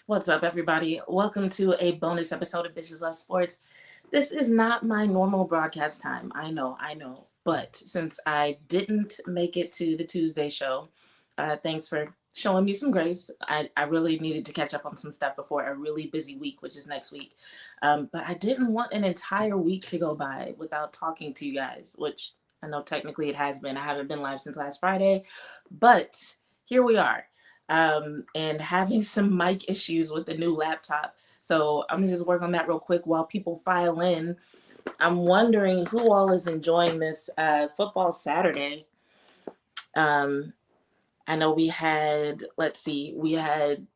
What's up, everybody? Welcome to a bonus episode of Bitches Love Sports. This is not my normal broadcast time. I know. But since I didn't make it to the Tuesday show, thanks for showing me some grace. I really needed to catch up on some stuff before a really busy week, which is next week. But I didn't want an entire week to go by without talking to you guys, which I know technically it has been. I haven't been live since last Friday, but here we are and having some mic issues with the new laptop. So I'm gonna just work on that real quick while people file in. I'm wondering who all is enjoying this football Saturday. Um, I know we had, let's see, we had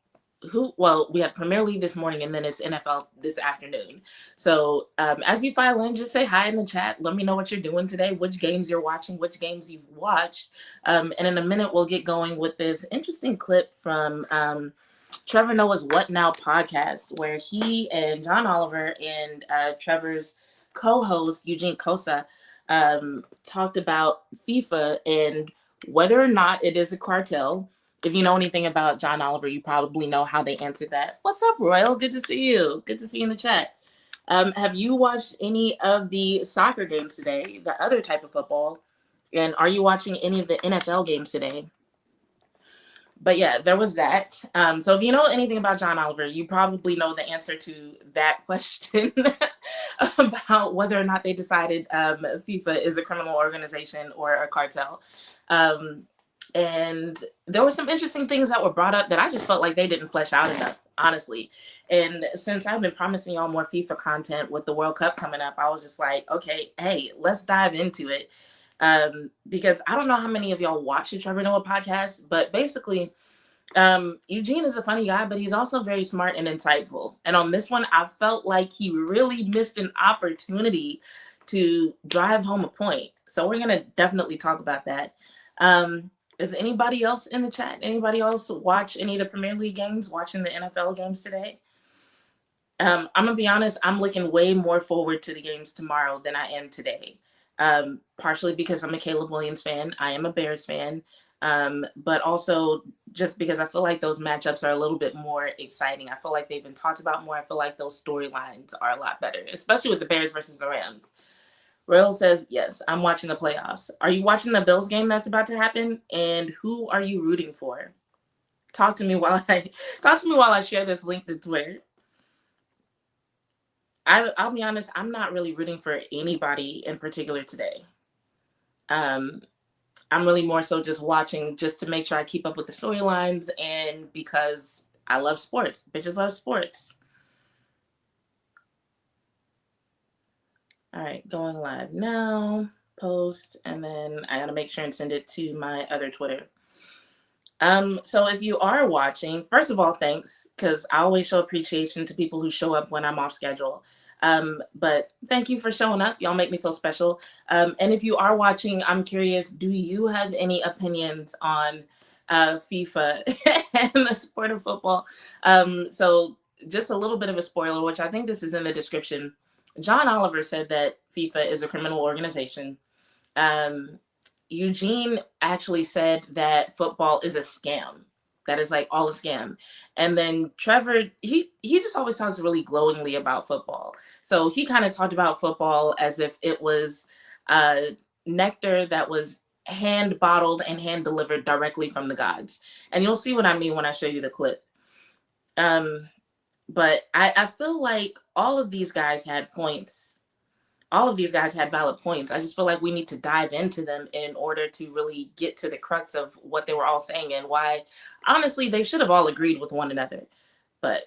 Premier League this morning and then it's NFL this afternoon. So as you file in, just say hi in the chat. Let me know what you're doing today, which games you're watching, which games you've watched. And in a minute, we'll get going with this interesting clip from Trevor Noah's What Now podcast, where he and John Oliver and Trevor's co-host, Eugene Khoza, talked about FIFA and whether or not it is a cartel. If you know anything about John Oliver, you probably know how they answered that. What's up, Royal? Good to see you. Good to see you in the chat. Have you watched any of the soccer games today, the other type of football? And are you watching any of the NFL games today? But yeah, there was that. So if you know anything about John Oliver, you probably know the answer to that question about whether or not they decided FIFA is a criminal organization or a cartel. And there were some interesting things that were brought up that I just felt like they didn't flesh out enough, honestly. And since I've been promising y'all more FIFA content with the World Cup coming up, I was just like, okay, hey, let's dive into it. Because I don't know how many of y'all watch the Trevor Noah podcast, but basically, Eugene is a funny guy, but he's also very smart and insightful. And on this one, I felt like he really missed an opportunity to drive home a point. So we're gonna definitely talk about that. Is anybody else in the chat? Anybody else watch any of the Premier League games? Watching the NFL games today? I'm gonna be honest. I'm looking way more forward to the games tomorrow than I am today. Partially because I'm a Caleb Williams fan. I am a Bears fan. But also just because I feel like those matchups are a little bit more exciting. I feel like they've been talked about more. I feel like those storylines are a lot better, especially with the Bears versus the Rams. Royal says, yes, I'm watching the playoffs. Are you watching the Bills game that's about to happen? And who are you rooting for? Talk to me while I share this link to Twitter. I'll be honest, I'm not really rooting for anybody in particular today. I'm really more so just watching just to make sure I keep up with the storylines and because I love sports. Bitches love sports. All right, going live now. Post, and then I gotta make sure and send it to my other Twitter. So if you are watching, first of all, thanks, because I always show appreciation to people who show up when I'm off schedule. But thank you for showing up. Y'all make me feel special. And if you are watching, I'm curious, do you have any opinions on FIFA and the sport of football? So just a little bit of a spoiler, which I think this is in the description. John Oliver said that FIFA is a criminal organization. Eugene actually said that football is a scam. That is like all a scam. And then Trevor, he just always talks really glowingly about football. So he kind of talked about football as if it was nectar that was hand bottled and hand delivered directly from the gods. And you'll see what I mean when I show you the clip. But I feel like all of these guys had points. All of these guys had valid points. I just feel like we need to dive into them in order to really get to the crux of what they were all saying and why, honestly, they should have all agreed with one another. But,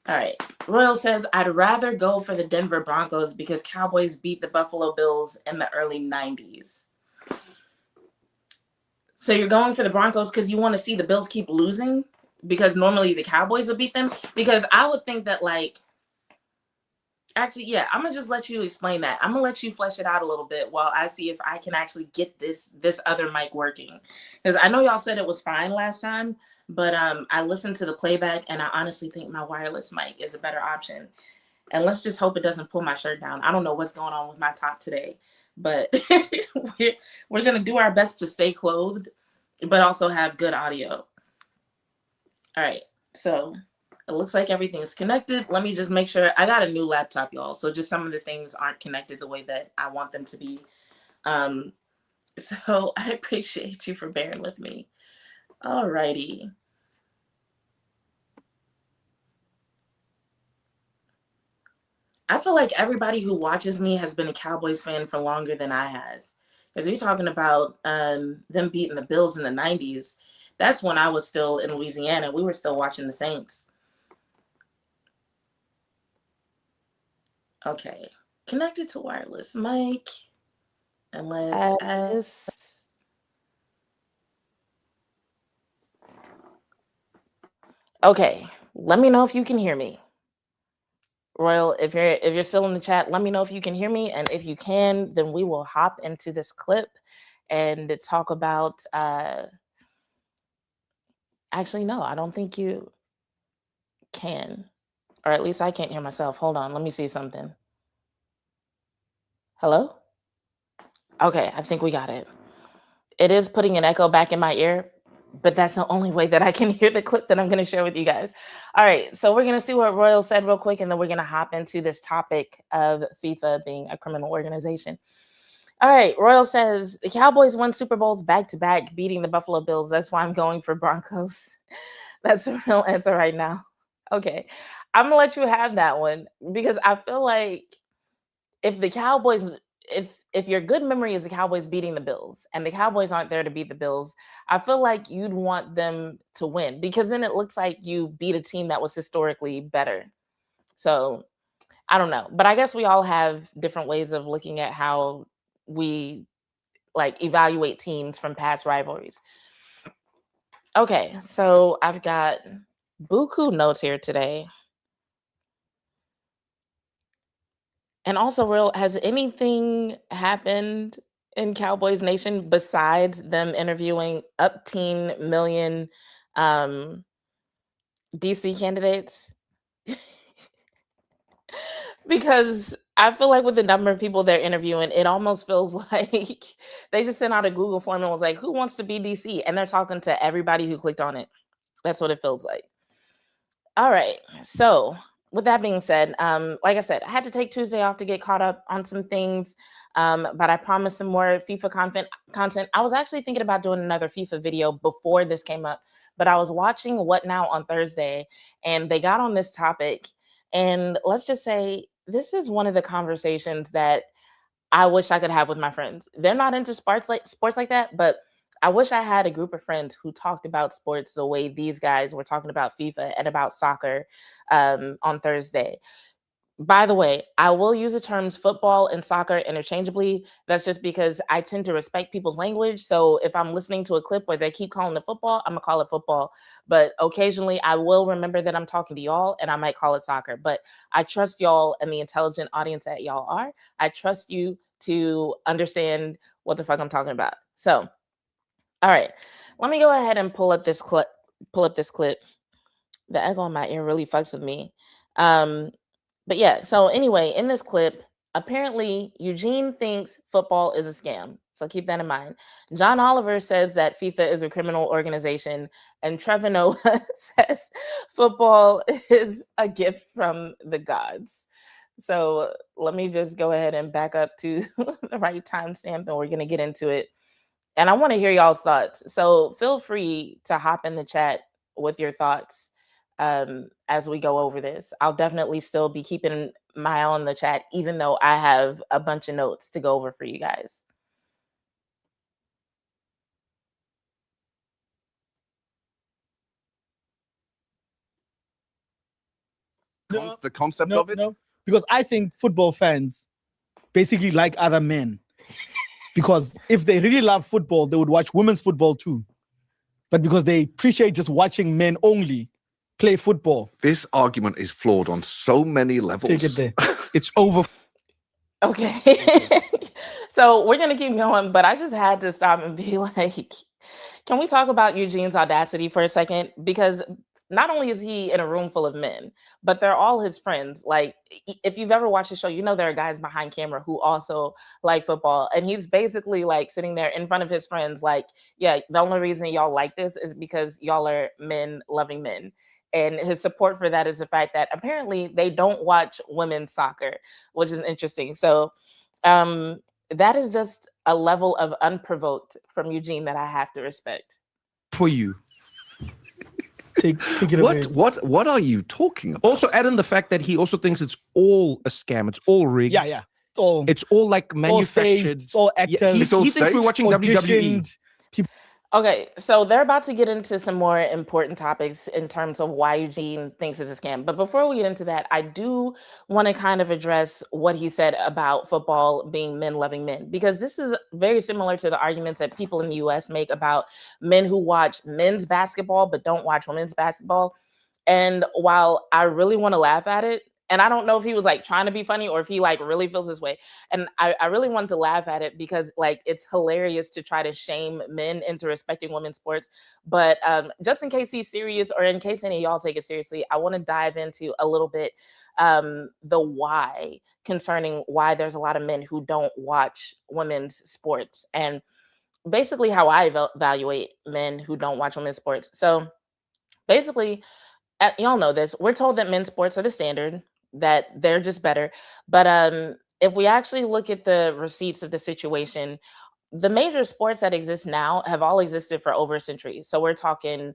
all right. Royal says, I'd rather go for the Denver Broncos because Cowboys beat the Buffalo Bills in the early 90s. So you're going for the Broncos because you want to see the Bills keep losing? Because normally the Cowboys will beat them? Because I would think that, like, actually, yeah, I'm gonna just let you explain that. I'm gonna let you flesh it out a little bit while I see if I can actually get this other mic working. Because I know y'all said it was fine last time, but I listened to the playback and I honestly think my wireless mic is a better option. And let's just hope it doesn't pull my shirt down. I don't know what's going on with my top today, but we're gonna do our best to stay clothed, but also have good audio. All right. So it looks like everything's connected. Let me just make sure. I got a new laptop, y'all. So just some of the things aren't connected the way that I want them to be. Um, so I appreciate you for bearing with me. All righty. I feel like everybody who watches me has been a Cowboys fan for longer than I have. Because you're talking about them beating the Bills in the 90s. That's when I was still in Louisiana. We were still watching the Saints. Okay. Connected to wireless mic. And let's add this. Okay. Let me know if you can hear me. Royal, if you're still in the chat, let me know if you can hear me, and if you can, then we will hop into this clip and talk about actually no, I don't think you can, or at least I can't hear myself. Hold on, let me see something. Hello? Okay, I think we got it. It is putting an echo back in my ear, but that's the only way that I can hear the clip that I'm going to share with you guys. All right, so we're going to see what Royal said real quick, and then we're going to hop into this topic of FIFA being a criminal organization. All right, Royal says the Cowboys won Super Bowls back to back, beating the Buffalo Bills. That's why I'm going for Broncos. That's the real answer right now. Okay, I'm gonna let you have that one because I feel like if the Cowboys, if your good memory is the Cowboys beating the Bills and the Cowboys aren't there to beat the Bills, I feel like you'd want them to win because then it looks like you beat a team that was historically better. So I don't know, but I guess we all have different ways of looking at how we like evaluate teams from past rivalries. Okay, so I've got buku notes here today. And also, real, has anything happened in Cowboys Nation besides them interviewing up teen million DC candidates? Because I feel like with the number of people they're interviewing, it almost feels like they just sent out a Google form and was like, who wants to be DC? And they're talking to everybody who clicked on it. That's what it feels like. All right. So with that being said, like I said, I had to take Tuesday off to get caught up on some things. But I promised some more FIFA content. I was actually thinking about doing another FIFA video before this came up, but I was watching What Now on Thursday and they got on this topic. And let's just say this is one of the conversations that I wish I could have with my friends. They're not into sports like that, but I wish I had a group of friends who talked about sports the way these guys were talking about FIFA and about soccer on Thursday. By the way, I will use the terms football and soccer interchangeably. That's just because I tend to respect people's language. So if I'm listening to a clip where they keep calling it football, I'm going to call it football. But occasionally I will remember that I'm talking to y'all and I might call it soccer. But I trust y'all and the intelligent audience that y'all are. I trust you to understand what the fuck I'm talking about. So, all right, let me go ahead and pull up this clip. The echo in my ear really fucks with me. But yeah, so anyway, in this clip, apparently Eugene thinks football is a scam. So keep that in mind. John Oliver says that FIFA is a criminal organization, and Trevor Noah says football is a gift from the gods. So let me just go ahead and back up to the right timestamp, and we're going to get into it. And I want to hear y'all's thoughts. So feel free to hop in the chat with your thoughts as we go over this. I'll definitely still be keeping my eye on the chat, even though I have a bunch of notes to go over for you guys. The concept of it? No, because I think football fans basically like other men. Because if they really love football, they would watch women's football too. But because they appreciate just watching men only play football. This argument is flawed on so many levels. Take it there. It's over. Okay. So we're going to keep going, but I just had to stop and be like, can we talk about Eugene's audacity for a second? Because not only is he in a room full of men, but they're all his friends. Like, if you've ever watched the show, you know there are guys behind camera who also like football, and he's basically like sitting there in front of his friends, like, yeah, the only reason y'all like this is because y'all are men loving men. And his support for that is the fact that apparently they don't watch women's soccer, which is interesting. So that is just a level of unprovoked from Eugene that I have to respect. For you. Take it away. What are you talking about? Also, add in the fact that he also thinks it's all a scam. It's all rigged. Yeah. It's all like manufactured. It's all actors. He It's all thinks we're staged. watching WWE. auditioned. Okay, so they're about to get into some more important topics in terms of why Eugene thinks it's a scam. But before we get into that, I do want to kind of address what he said about football being men loving men, because this is very similar to the arguments that people in the US make about men who watch men's basketball but don't watch women's basketball. And while I really want to laugh at it, and I don't know if he was like trying to be funny or if he like really feels this way. And I really wanted to laugh at it because like it's hilarious to try to shame men into respecting women's sports. But just in case he's serious, or in case any of y'all take it seriously, I want to dive into a little bit the why concerning why there's a lot of men who don't watch women's sports, and basically how I evaluate men who don't watch women's sports. So basically, y'all know this, we're told that men's sports are the standard, that they're just better. But if we actually look at the receipts of the situation, the major sports that exist now have all existed for over a century. So we're talking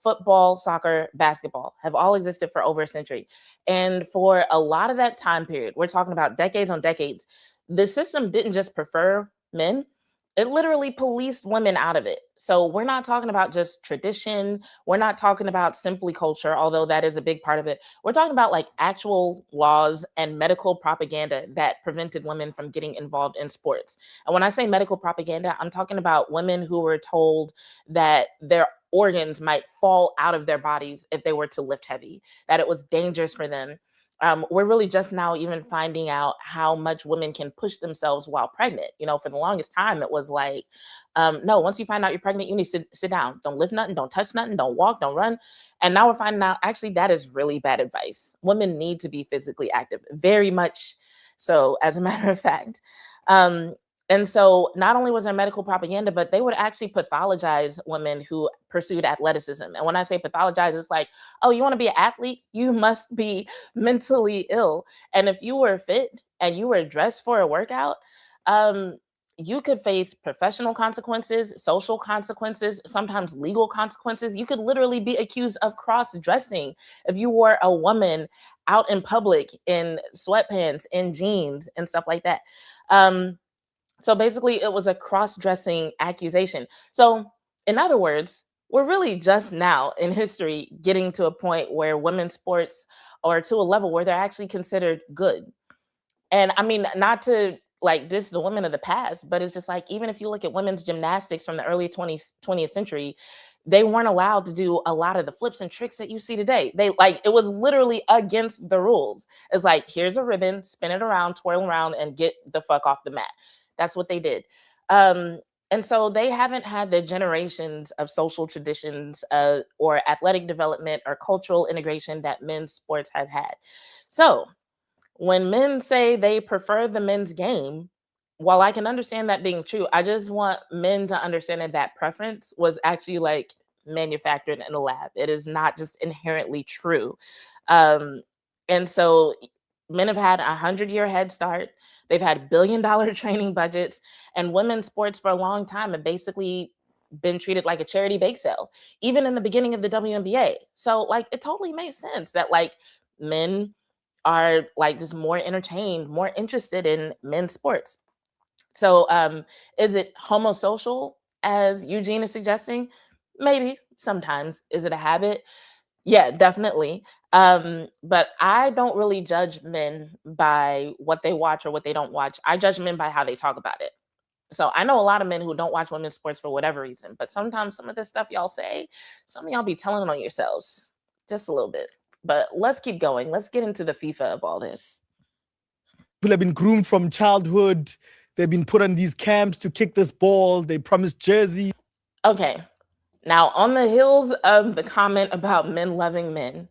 football, soccer, basketball have all existed for over a century. And for a lot of that time period, we're talking about decades on decades, the system didn't just prefer men, it literally policed women out of it. So we're not talking about just tradition. We're not talking about simply culture, although that is a big part of it. We're talking about like actual laws and medical propaganda that prevented women from getting involved in sports. And when I say medical propaganda, I'm talking about women who were told that their organs might fall out of their bodies if they were to lift heavy, that it was dangerous for them. We're really just now even finding out how much women can push themselves while pregnant. You know, for the longest time, it was like, no, once you find out you're pregnant, you need to sit down. Don't lift nothing, don't touch nothing, don't walk, don't run. And now we're finding out, actually, that is really bad advice. Women need to be physically active, very much so, as a matter of fact. And so not only was there medical propaganda, but they would actually pathologize women who pursued athleticism. And when I say pathologize, it's like, oh, you want to be an athlete? You must be mentally ill. And if you were fit and you were dressed for a workout, you could face professional consequences, social consequences, sometimes legal consequences. You could literally be accused of cross-dressing if you were a woman out in public in sweatpants, in jeans, and stuff like that. So basically, it was a cross-dressing accusation. So in other words, we're really just now in history getting to a point where women's sports are to a level where they're actually considered good. And I mean, not to like diss the women of the past, but it's just like, even if you look at women's gymnastics from the early 20th century, they weren't allowed to do a lot of the flips and tricks that you see today. They like, it was literally against the rules. It's like, here's a ribbon, spin it around, twirl around, and get the fuck off the mat. That's what they did. And so they haven't had the generations of social traditions or athletic development or cultural integration that men's sports have had. So when men say they prefer the men's game, while I can understand that being true, I just want men to understand that that preference was actually like manufactured in a lab. It is not just inherently true. And so men have had 100-year head start. They've had billion-dollar training budgets, and women's sports for a long time have basically been treated like a charity bake sale, even in the beginning of the WNBA. So like, it totally makes sense that like men are like just more entertained, more interested in men's sports. So is it homosocial, as Eugene is suggesting? Maybe sometimes. Is it a habit? Yeah, definitely. But I don't really judge men by what they watch or what they don't watch. I judge men by how they talk about it. So I know a lot of men who don't watch women's sports for whatever reason, but sometimes some of the stuff y'all say, some of y'all be telling on yourselves just a little bit. But let's keep going. Let's get into the FIFA of all this. People have been groomed from childhood. They've been put on these camps to kick this ball. They promised jerseys. Okay. Now, on the heels of the comment about men loving men,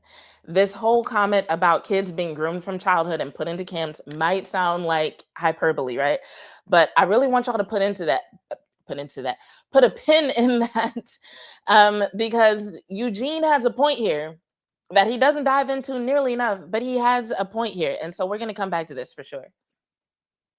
this whole comment about kids being groomed from childhood and put into camps might sound like hyperbole, right? But I really want y'all to put a pin in that, because Eugene has a point here that he doesn't dive into nearly enough, but he has a point here. And so we're going to come back to this for sure.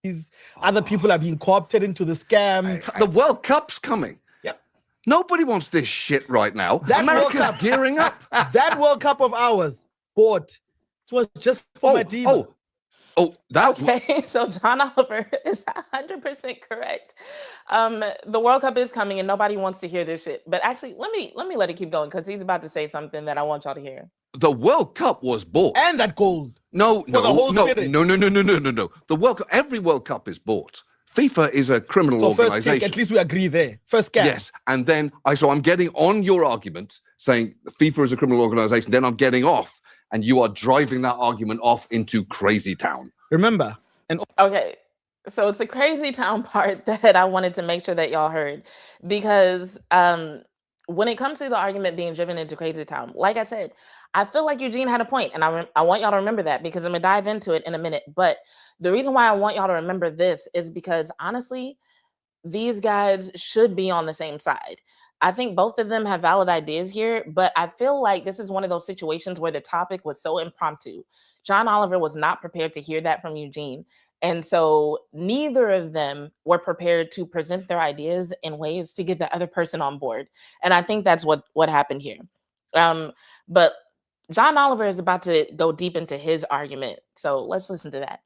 These other people are being co-opted into the scam. The World Cup's coming. Yep. Nobody wants this shit right now. That America's World Cup- gearing up. That World Cup of ours bought. It was just for my team. That Okay, so John Oliver is 100% correct. The World Cup is coming, and nobody wants to hear this shit. But actually, let me let it keep going because he's about to say something that I want y'all to hear. the World Cup was bought. And that gold. No. the whole spirit. No. The World Cup, every World Cup is bought. FIFA is a criminal So first organization. pick, at least we agree there. First scam. Yes, and then I'm getting on your argument saying FIFA is a criminal organization. Then I'm getting off, and you are driving that argument off into crazy town. Remember, and Okay, so it's the crazy town part that I wanted to make sure that y'all heard, because when it comes to the argument being driven into crazy town, like I said, I feel like Eugene had a point, and I want y'all to remember that because I'm gonna dive into it in a minute. But the reason why I want y'all to remember this is because honestly, these guys should be on the same side. I think both of them have valid ideas here, but I feel like this is one of those situations where the topic was so impromptu. John Oliver was not prepared to hear that from Eugene. And so neither of them were prepared to present their ideas in ways to get the other person on board. And I think that's what happened here. But John Oliver is about to go deep into his argument. So let's listen to that.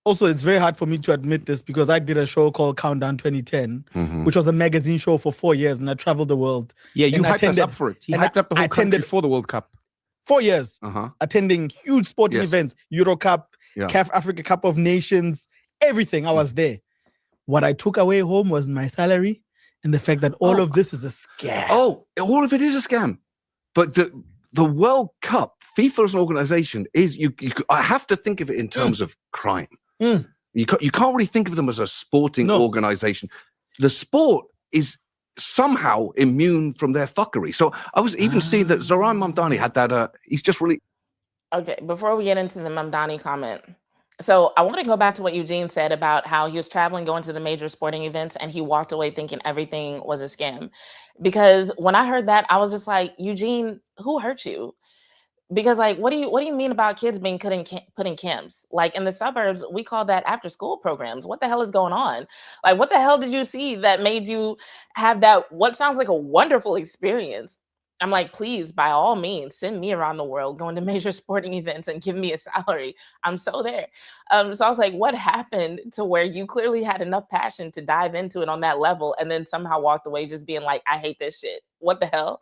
also it's very hard for me to admit this because I did a show called Countdown 2010, which was a magazine show for 4 years, and I traveled the world. Yeah, you And hyped us attended- up for it. He and hyped up the I whole country attended- for the World Cup. 4 years Uh-huh. attending huge sporting Yes. events, Euro Cup, Yeah. CAF Africa Cup of Nations, everything. I was there. What I took away home was my salary and the fact that all of this is a scam. Oh, all of it is a scam. But the World Cup, FIFA as an organization, is I have to think of it in terms of crime. Mm. You can't really think of them as a sporting No. organization. The sport is somehow immune from their fuckery. So I was even seeing that Zoran Mamdani had that. He's just really. Okay, before we get into the Mamdani comment, so I want to go back to what Eugene said about how he was traveling, going to the major sporting events, and he walked away thinking everything was a scam. Because when I heard that, I was just like, Eugene, who hurt you? Because like, what do you mean about kids being put in camps? Like in the suburbs, we call that after school programs. What the hell is going on? Like, what the hell did you see that made you have that? What sounds like a wonderful experience? I'm like, please, by all means, send me around the world, going to major sporting events and give me a salary. I'm so there. So I was like, what happened to where you clearly had enough passion to dive into it on that level and then somehow walked away just being like, I hate this shit. What the hell?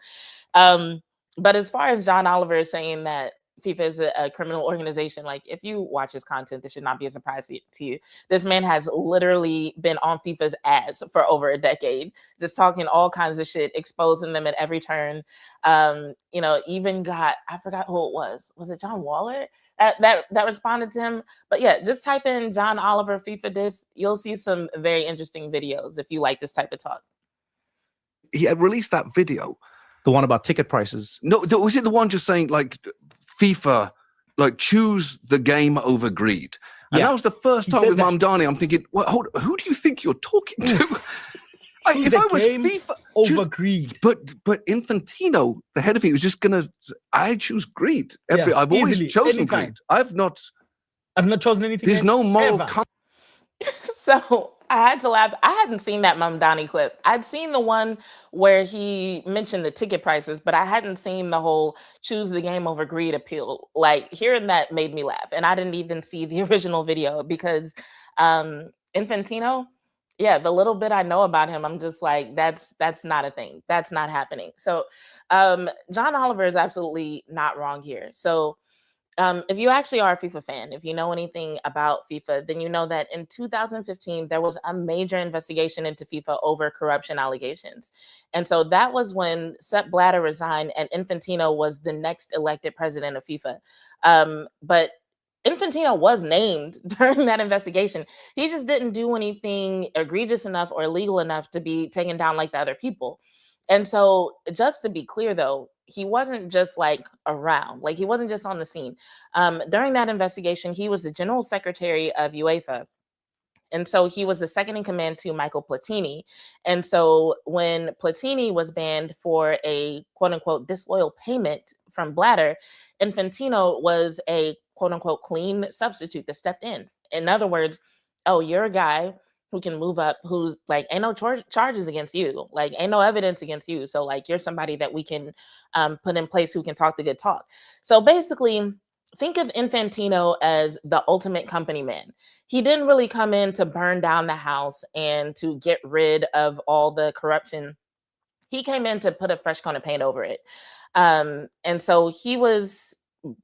But as far as John Oliver is saying that FIFA is a criminal organization, like if you watch his content, this should not be a surprise to you. This man has literally been on FIFA's ass for over a decade, just talking all kinds of shit, exposing them at every turn. Even got, I forgot who it was. Was it John Waller that responded to him? But yeah, just type in John Oliver FIFA this. You'll see some very interesting videos if you like this type of talk. He had released that video. The one about ticket prices. No, was it the one just saying like FIFA, like choose the game over greed? And Yeah. that was the first He time said with that. Mamdani. I'm thinking, well, who do you think you're talking to? Choose If the I was game FIFA, over greed. but Infantino, the head of it, was just I choose greed. Yeah, I've always easily, chosen anytime. greed. I've not. I've not chosen anything. There's else no moral. ever. So I had to laugh. I hadn't seen that Mamdani clip. I'd seen the one where he mentioned the ticket prices, but I hadn't seen the whole choose the game over greed appeal. Like hearing that made me laugh. And I didn't even see the original video because Infantino, yeah, the little bit I know about him, I'm just like, that's not a thing. That's not happening. So John Oliver is absolutely not wrong here. So if you actually are a FIFA fan, if you know anything about FIFA, then you know that in 2015, there was a major investigation into FIFA over corruption allegations. And so that was when Sepp Blatter resigned and Infantino was the next elected president of FIFA. But Infantino was named during that investigation. He just didn't do anything egregious enough or illegal enough to be taken down like the other people. And so, just to be clear, though, he wasn't just like around, like he wasn't just on the scene. During that investigation, he was the general secretary of UEFA. And so he was the second in command to Michael Platini. And so when Platini was banned for a quote unquote disloyal payment from Blatter, Infantino was a quote unquote clean substitute that stepped in. In other words, oh, you're a guy who can move up, who's like, ain't no charges against you, like, ain't no evidence against you. So, like, you're somebody that we can put in place who can talk the good talk. So, basically, think of Infantino as the ultimate company man. He didn't really come in to burn down the house and to get rid of all the corruption. He came in to put a fresh coat of paint over it. And so he was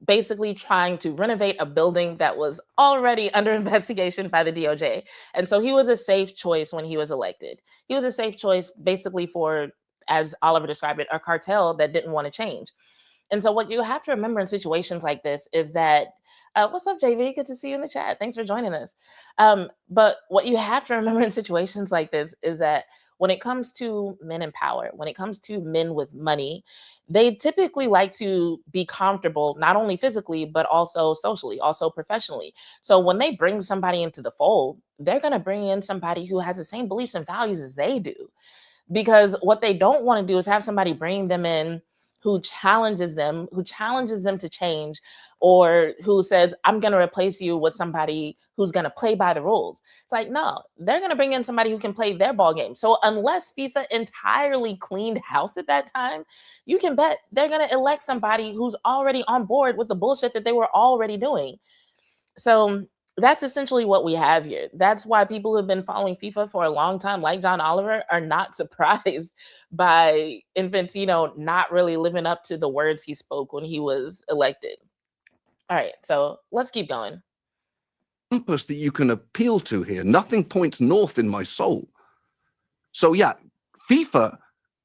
basically trying to renovate a building that was already under investigation by the DOJ. And so he was a safe choice when he was elected. He was a safe choice basically for, as Oliver described it, a cartel that didn't want to change. And so what you have to remember in situations like this is that, what's up, JV? Good to see you in the chat. Thanks for joining us. But what you have to remember in situations like this is that when it comes to men in power, when it comes to men with money, they typically like to be comfortable, not only physically, but also socially, also professionally. So when they bring somebody into the fold, they're going to bring in somebody who has the same beliefs and values as they do. Because what they don't want to do is have somebody bring them in who challenges them to change, or who says, I'm going to replace you with somebody who's going to play by the rules. It's like, no, they're going to bring in somebody who can play their ball game. So unless FIFA entirely cleaned house at that time, you can bet they're going to elect somebody who's already on board with the bullshit that they were already doing. So that's essentially what we have here. That's why people who have been following FIFA for a long time, like John Oliver, are not surprised by Infantino not really living up to the words he spoke when he was elected. All right, so let's keep going. Compass that you can appeal to here. Nothing points north in my soul. So yeah, FIFA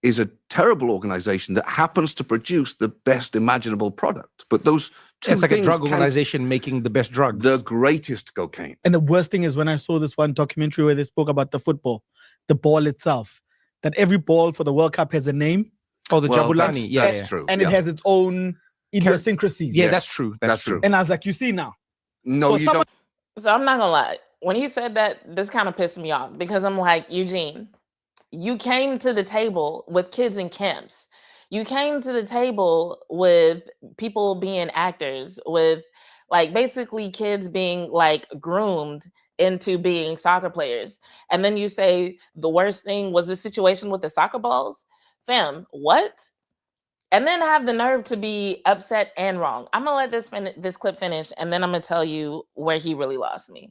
is a terrible organization that happens to produce the best imaginable product. But those two It's like a things drug organization making the best drugs. the greatest cocaine. And the worst thing is when I saw this one documentary where they spoke about the football, the ball itself, that every ball for the World Cup has a name. Oh, the Well, Jabulani. Yeah, that's yeah. true. And yeah. it has its own idiosyncrasies. Yeah, Yes, that's true. That's true. And I was like, you see now. No, So you someone- don't. So I'm not gonna lie. When he said that, this kind of pissed me off, because I'm like, Eugene, you came to the table with kids in camps. You came to the table with people being actors, with like basically kids being like groomed into being soccer players. And then you say the worst thing was the situation with the soccer balls. Fam, what? And then have the nerve to be upset and wrong. I'm gonna let this clip finish, and then I'm gonna tell you where he really lost me.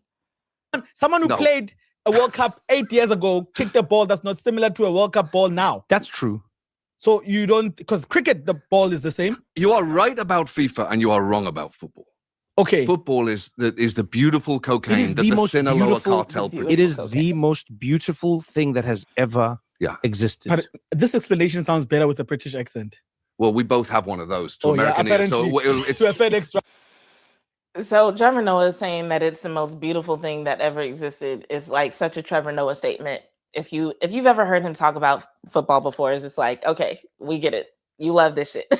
Someone who No. played a World Cup 8 years ago kicked a ball that's not similar to a World Cup ball now. That's true. So you don't, because cricket, the ball is the same. You are right about FIFA and you are wrong about football. Okay. Football is the beautiful cocaine is that the the most Sinaloa beautiful- cartel the produces. It is Okay. the most beautiful thing that has ever existed. But this explanation sounds better with a British accent. Well, we both have one of those to Oh, yeah, American ears. So apparently. it's To a fair extra. So Trevor Noah is saying that it's the most beautiful thing that ever existed. It's like such a Trevor Noah statement. If you've ever heard him talk about football before, it's just like, okay, we get it. You love this shit.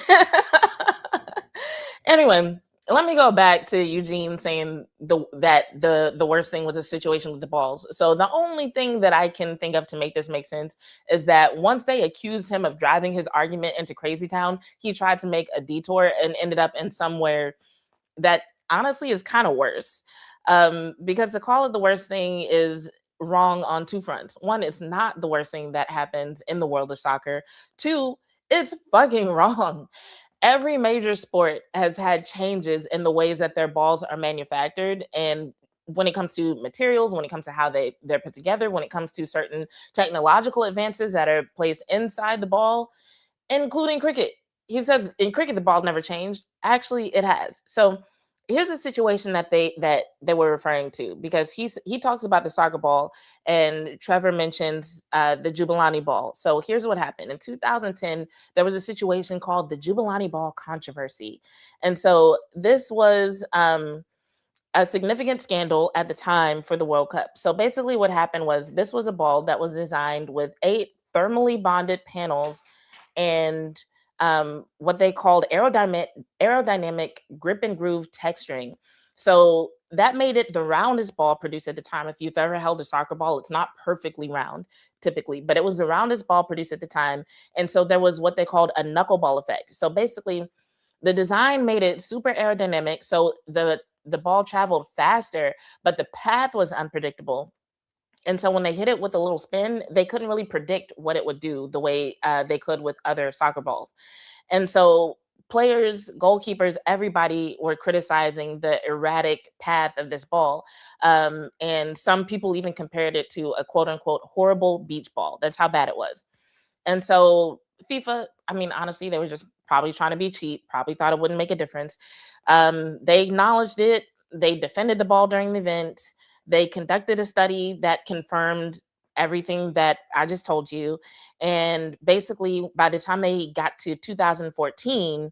Anyway, let me go back to Eugene saying that the worst thing was the situation with the balls. So the only thing that I can think of to make this make sense is that once they accused him of driving his argument into Crazy Town, he tried to make a detour and ended up in somewhere that honestly is kind of worse. Because to call it the worst thing is wrong on two fronts. One, it's not the worst thing that happens in the world of soccer. Two, it's fucking wrong. Every major sport has had changes in the ways that their balls are manufactured, and when it comes to materials, when it comes to how they're put together, when it comes to certain technological advances that are placed inside the ball, including cricket. He says in cricket the ball never changed. Actually, it has. So here's a situation that they were referring to, because he talks about the soccer ball, and Trevor mentions the Jabulani ball. So here's what happened. In 2010, there was a situation called the Jabulani ball controversy. And so this was a significant scandal at the time for the World Cup. So basically what happened was, this was a ball that was designed with 8 thermally bonded panels and what they called aerodynamic grip and groove texturing. So that made it the roundest ball produced at the time. If you've ever held a soccer ball, it's not perfectly round typically, but it was the roundest ball produced at the time. And so there was what they called a knuckleball effect. So basically, the design made it super aerodynamic. So the ball traveled faster, but the path was unpredictable. And so when they hit it with a little spin, they couldn't really predict what it would do the way they could with other soccer balls. And so players, goalkeepers, everybody were criticizing the erratic path of this ball. And some people even compared it to a quote unquote horrible beach ball. That's how bad it was. And so FIFA, I mean, honestly, they were just probably trying to be cheap, probably thought it wouldn't make a difference. They acknowledged it. They defended the ball during the event. They conducted a study that confirmed everything that I just told you. And basically, by the time they got to 2014,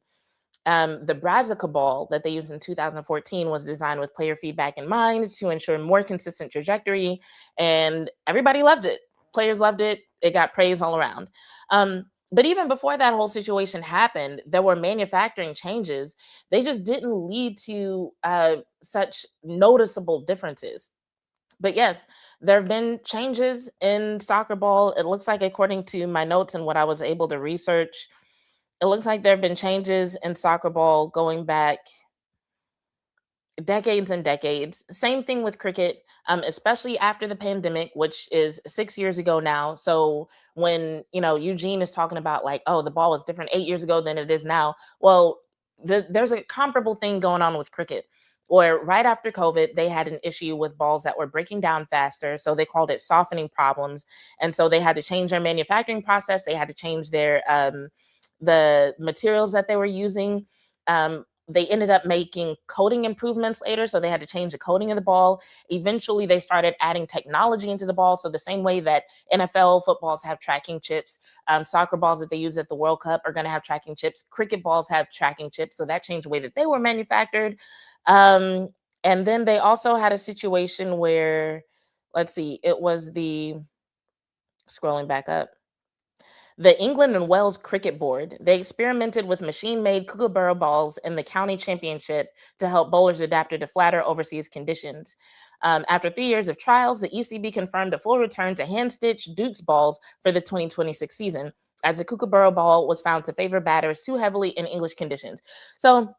the Brazica ball that they used in 2014 was designed with player feedback in mind to ensure more consistent trajectory. And everybody loved it. Players loved it. It got praise all around. But even before that whole situation happened, there were manufacturing changes. They just didn't lead to such noticeable differences. But yes, there have been changes in soccer ball. It looks like, according to my notes and what I was able to research, it looks like there have been changes in soccer ball going back decades and decades. Same thing with cricket, especially after the pandemic, which is 6 years ago now. So when Eugene is talking about like, oh, the ball was different 8 years ago than it is now. Well, there's a comparable thing going on with cricket. Where right after COVID, they had an issue with balls that were breaking down faster. So they called it softening problems. And so they had to change their manufacturing process. They had to change their the materials that they were using. They ended up making coating improvements later. So they had to change the coating of the ball. Eventually, they started adding technology into the ball. So the same way that NFL footballs have tracking chips, soccer balls that they use at the World Cup are going to have tracking chips. Cricket balls have tracking chips. So that changed the way that they were manufactured. And then they also had a situation where, let's see, it was scrolling back up. The England and Wales Cricket Board, they experimented with machine-made kookaburra balls in the county championship to help bowlers adapt to flatter overseas conditions. After 3 years of trials, the ECB confirmed a full return to hand-stitched Duke's balls for the 2026 season, as the kookaburra ball was found to favor batters too heavily in English conditions. So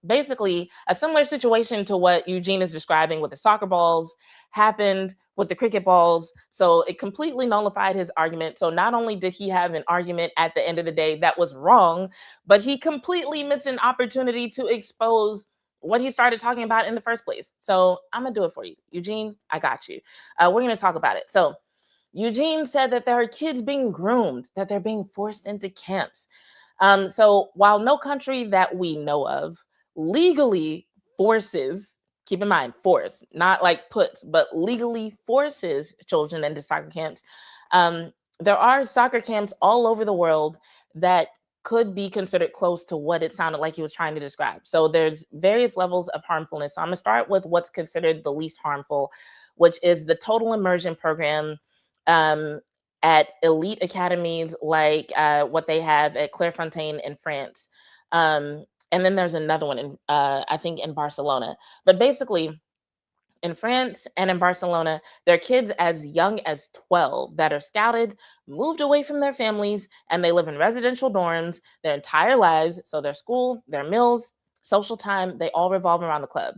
basically, a similar situation to what Eugene is describing with the soccer balls happened with the cricket balls. So it completely nullified his argument. So not only did he have an argument at the end of the day that was wrong, but he completely missed an opportunity to expose what he started talking about in the first place. So I'm going to do it for you. Eugene, I got you. We're going to talk about it. So Eugene said that there are kids being groomed, that they're being forced into camps. So while no country that we know of legally forces, keep in mind, force, not like puts, but legally forces children into soccer camps. There are soccer camps all over the world that could be considered close to what it sounded like he was trying to describe. So there's various levels of harmfulness. So I'm going to start with what's considered the least harmful, which is the total immersion program at elite academies like what they have at Clairefontaine in France. And then there's another one in, I think, in Barcelona. But basically, in France and in Barcelona, there are kids as young as 12 that are scouted, moved away from their families, and they live in residential dorms their entire lives. So their school, their meals, social time, they all revolve around the club.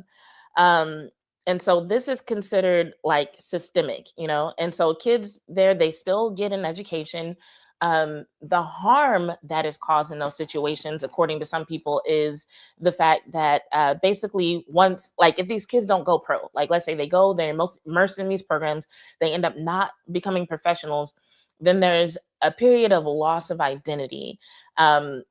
And so this is considered like systemic, and so kids there, they still get an education. The harm that is caused in those situations, according to some people, is the fact that basically once, like if these kids don't go pro, like let's say they go, they're immersed in these programs, they end up not becoming professionals, then there's a period of loss of identity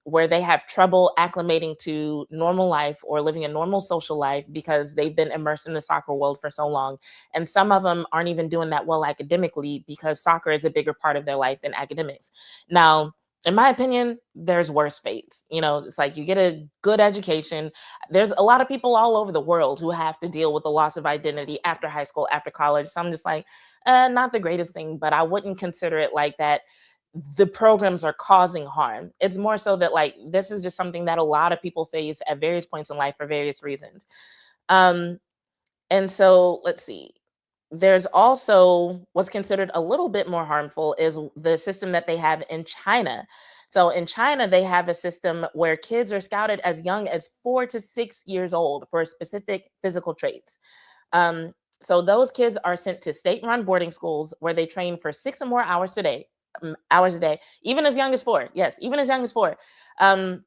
where they have trouble acclimating to normal life or living a normal social life because they've been immersed in the soccer world for so long. And some of them aren't even doing that well academically because soccer is a bigger part of their life than academics. Now, in my opinion, there's worse fates. It's like you get a good education. There's a lot of people all over the world who have to deal with the loss of identity after high school, after college. So I'm just like, not the greatest thing, but I wouldn't consider it like that. the programs are causing harm. It's more so that like this is just something that a lot of people face at various points in life for various reasons. Um, and so let's see. There's also what's considered a little bit more harmful is the system that they have in China. So in China, they have a system where kids are scouted as young as 4 to 6 years old for specific physical traits. Um, so those kids are sent to state-run boarding schools where they train for 6 or more hours a day, even as young as 4. Yes, even as young as 4. Um,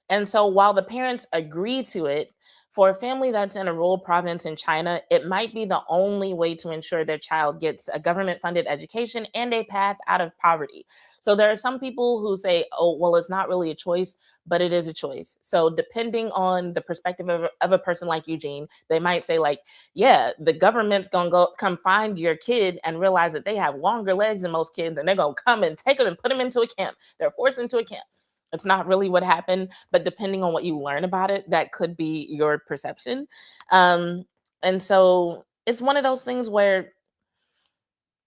and so while the parents agree to it, for a family that's in a rural province in China, it might be the only way to ensure their child gets a government funded education and a path out of poverty. So there are some people who say, oh, well, it's not really a choice, but it is a choice. So depending on the perspective of a person like Eugene, they might say like, yeah, the government's going to go come find your kid and realize that they have longer legs than most kids, and they're going to come and take them and put them into a camp. They're forced into a camp. It's not really what happened, but depending on what you learn about it, that could be your perception. And so it's one of those things where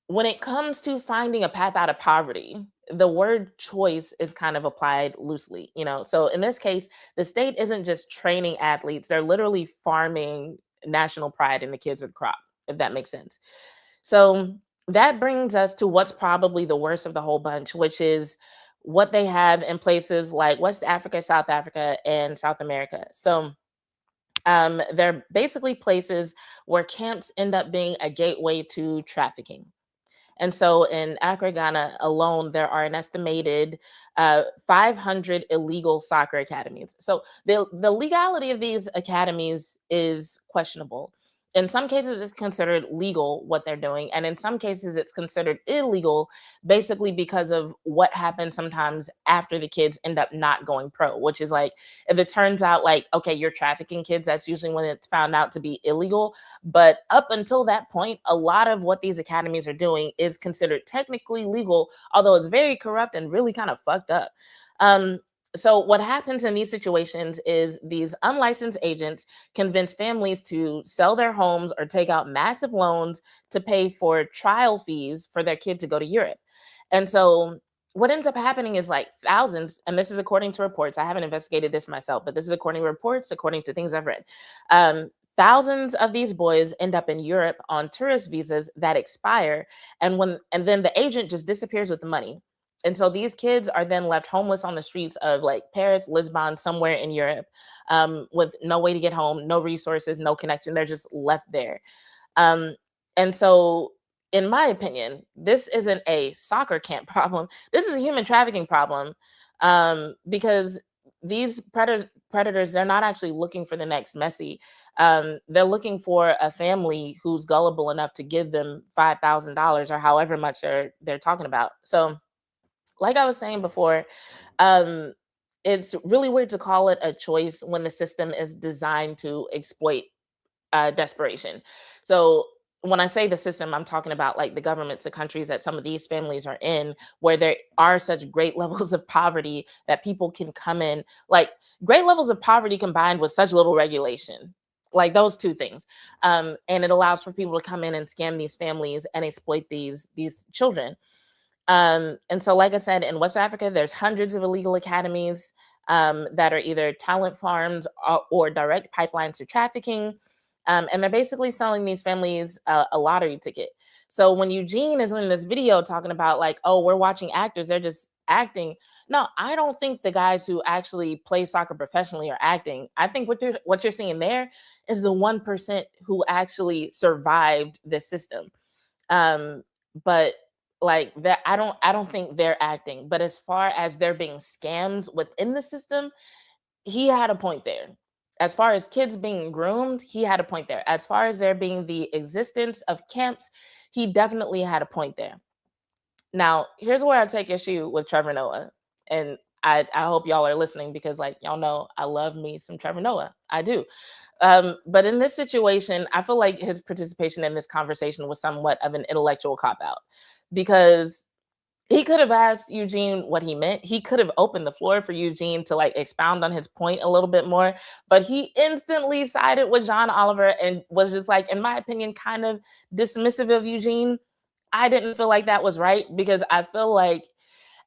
when it comes to finding a path out of poverty, the word choice is kind of applied loosely, you know. So in this case, the state isn't just training athletes, they're literally farming national pride in the kids of the crop, if that makes sense. So that brings us to what's probably the worst of the whole bunch, which is what they have in places like West Africa, South Africa, and South America. So they're basically places where camps end up being a gateway to trafficking. And so in Accra, Ghana alone, there are an estimated 500 illegal soccer academies. So the legality of these academies is questionable. In some cases, it's considered legal what they're doing. And in some cases, it's considered illegal, basically because of what happens sometimes after the kids end up not going pro, which is like, if it turns out like, okay, you're trafficking kids, that's usually when it's found out to be illegal. But up until that point, a lot of what these academies are doing is considered technically legal, although it's very corrupt and really kind of fucked up. So what happens in these situations is these unlicensed agents convince families to sell their homes or take out massive loans to pay for trial fees for their kid to go to Europe. And so what ends up happening is like thousands, and this is according to reports. I haven't investigated this myself, but this is according to reports, according to things I've read. Thousands of these boys end up in Europe on tourist visas that expire, and then the agent just disappears with the money. And so these kids are then left homeless on the streets of like Paris, Lisbon, somewhere in Europe, with no way to get home, no resources, no connection. They're just left there. And so, in my opinion, this isn't a soccer camp problem. This is a human trafficking problem, because these predators, they're not actually looking for the next Messi. They're looking for a family who's gullible enough to give them $5,000 or however much they're talking about. So like I was saying before, it's really weird to call it a choice when the system is designed to exploit desperation. So when I say the system, I'm talking about like the governments, the countries that some of these families are in, where there are such great levels of poverty that people can come in, like great levels of poverty combined with such little regulation. Like those two things, and it allows for people to come in and scam these families and exploit these children. And so, like I said, in West Africa, there's hundreds of illegal academies that are either talent farms or direct pipelines to trafficking. And they're basically selling these families a lottery ticket. So when Eugene is in this video talking about like, oh, we're watching actors, they're just acting. No, I don't think the guys who actually play soccer professionally are acting. I think what you're seeing there is the 1% who actually survived this system. But like that, I don't think they're acting. But as far as there being scams within the system, he had a point there. As far as kids being groomed, he had a point there. As far as there being the existence of camps, he definitely had a point there. Now, here's where I take issue with Trevor Noah. And I hope y'all are listening because, like, y'all know I love me some Trevor Noah. I do. But in this situation, I feel like his participation in this conversation was somewhat of an intellectual cop-out because he could have asked Eugene what he meant. He could have opened the floor for Eugene to like expound on his point a little bit more, but he instantly sided with John Oliver and was just like, in my opinion, kind of dismissive of Eugene. I didn't feel like that was right because I feel like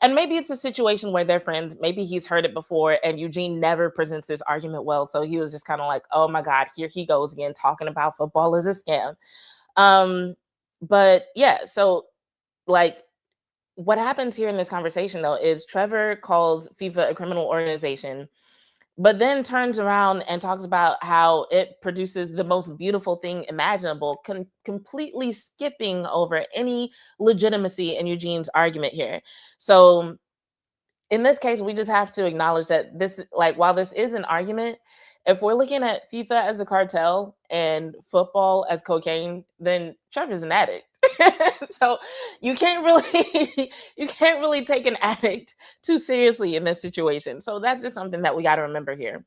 And maybe it's a situation where they're friends. Maybe he's heard it before, and Eugene never presents this argument well. So he was just kind of like, oh my God, here he goes again, talking about football is a scam. But yeah, so like what happens here in this conversation, though, is Trevor calls FIFA a criminal organization, but then turns around and talks about how it produces the most beautiful thing imaginable, completely skipping over any legitimacy in Eugene's argument here. So in this case, we just have to acknowledge that this, like, while this is an argument, if we're looking at FIFA as a cartel and football as cocaine, then Trevor's an addict. So you can't really you can't really take an addict too seriously in this situation. So that's just something that we got to remember here.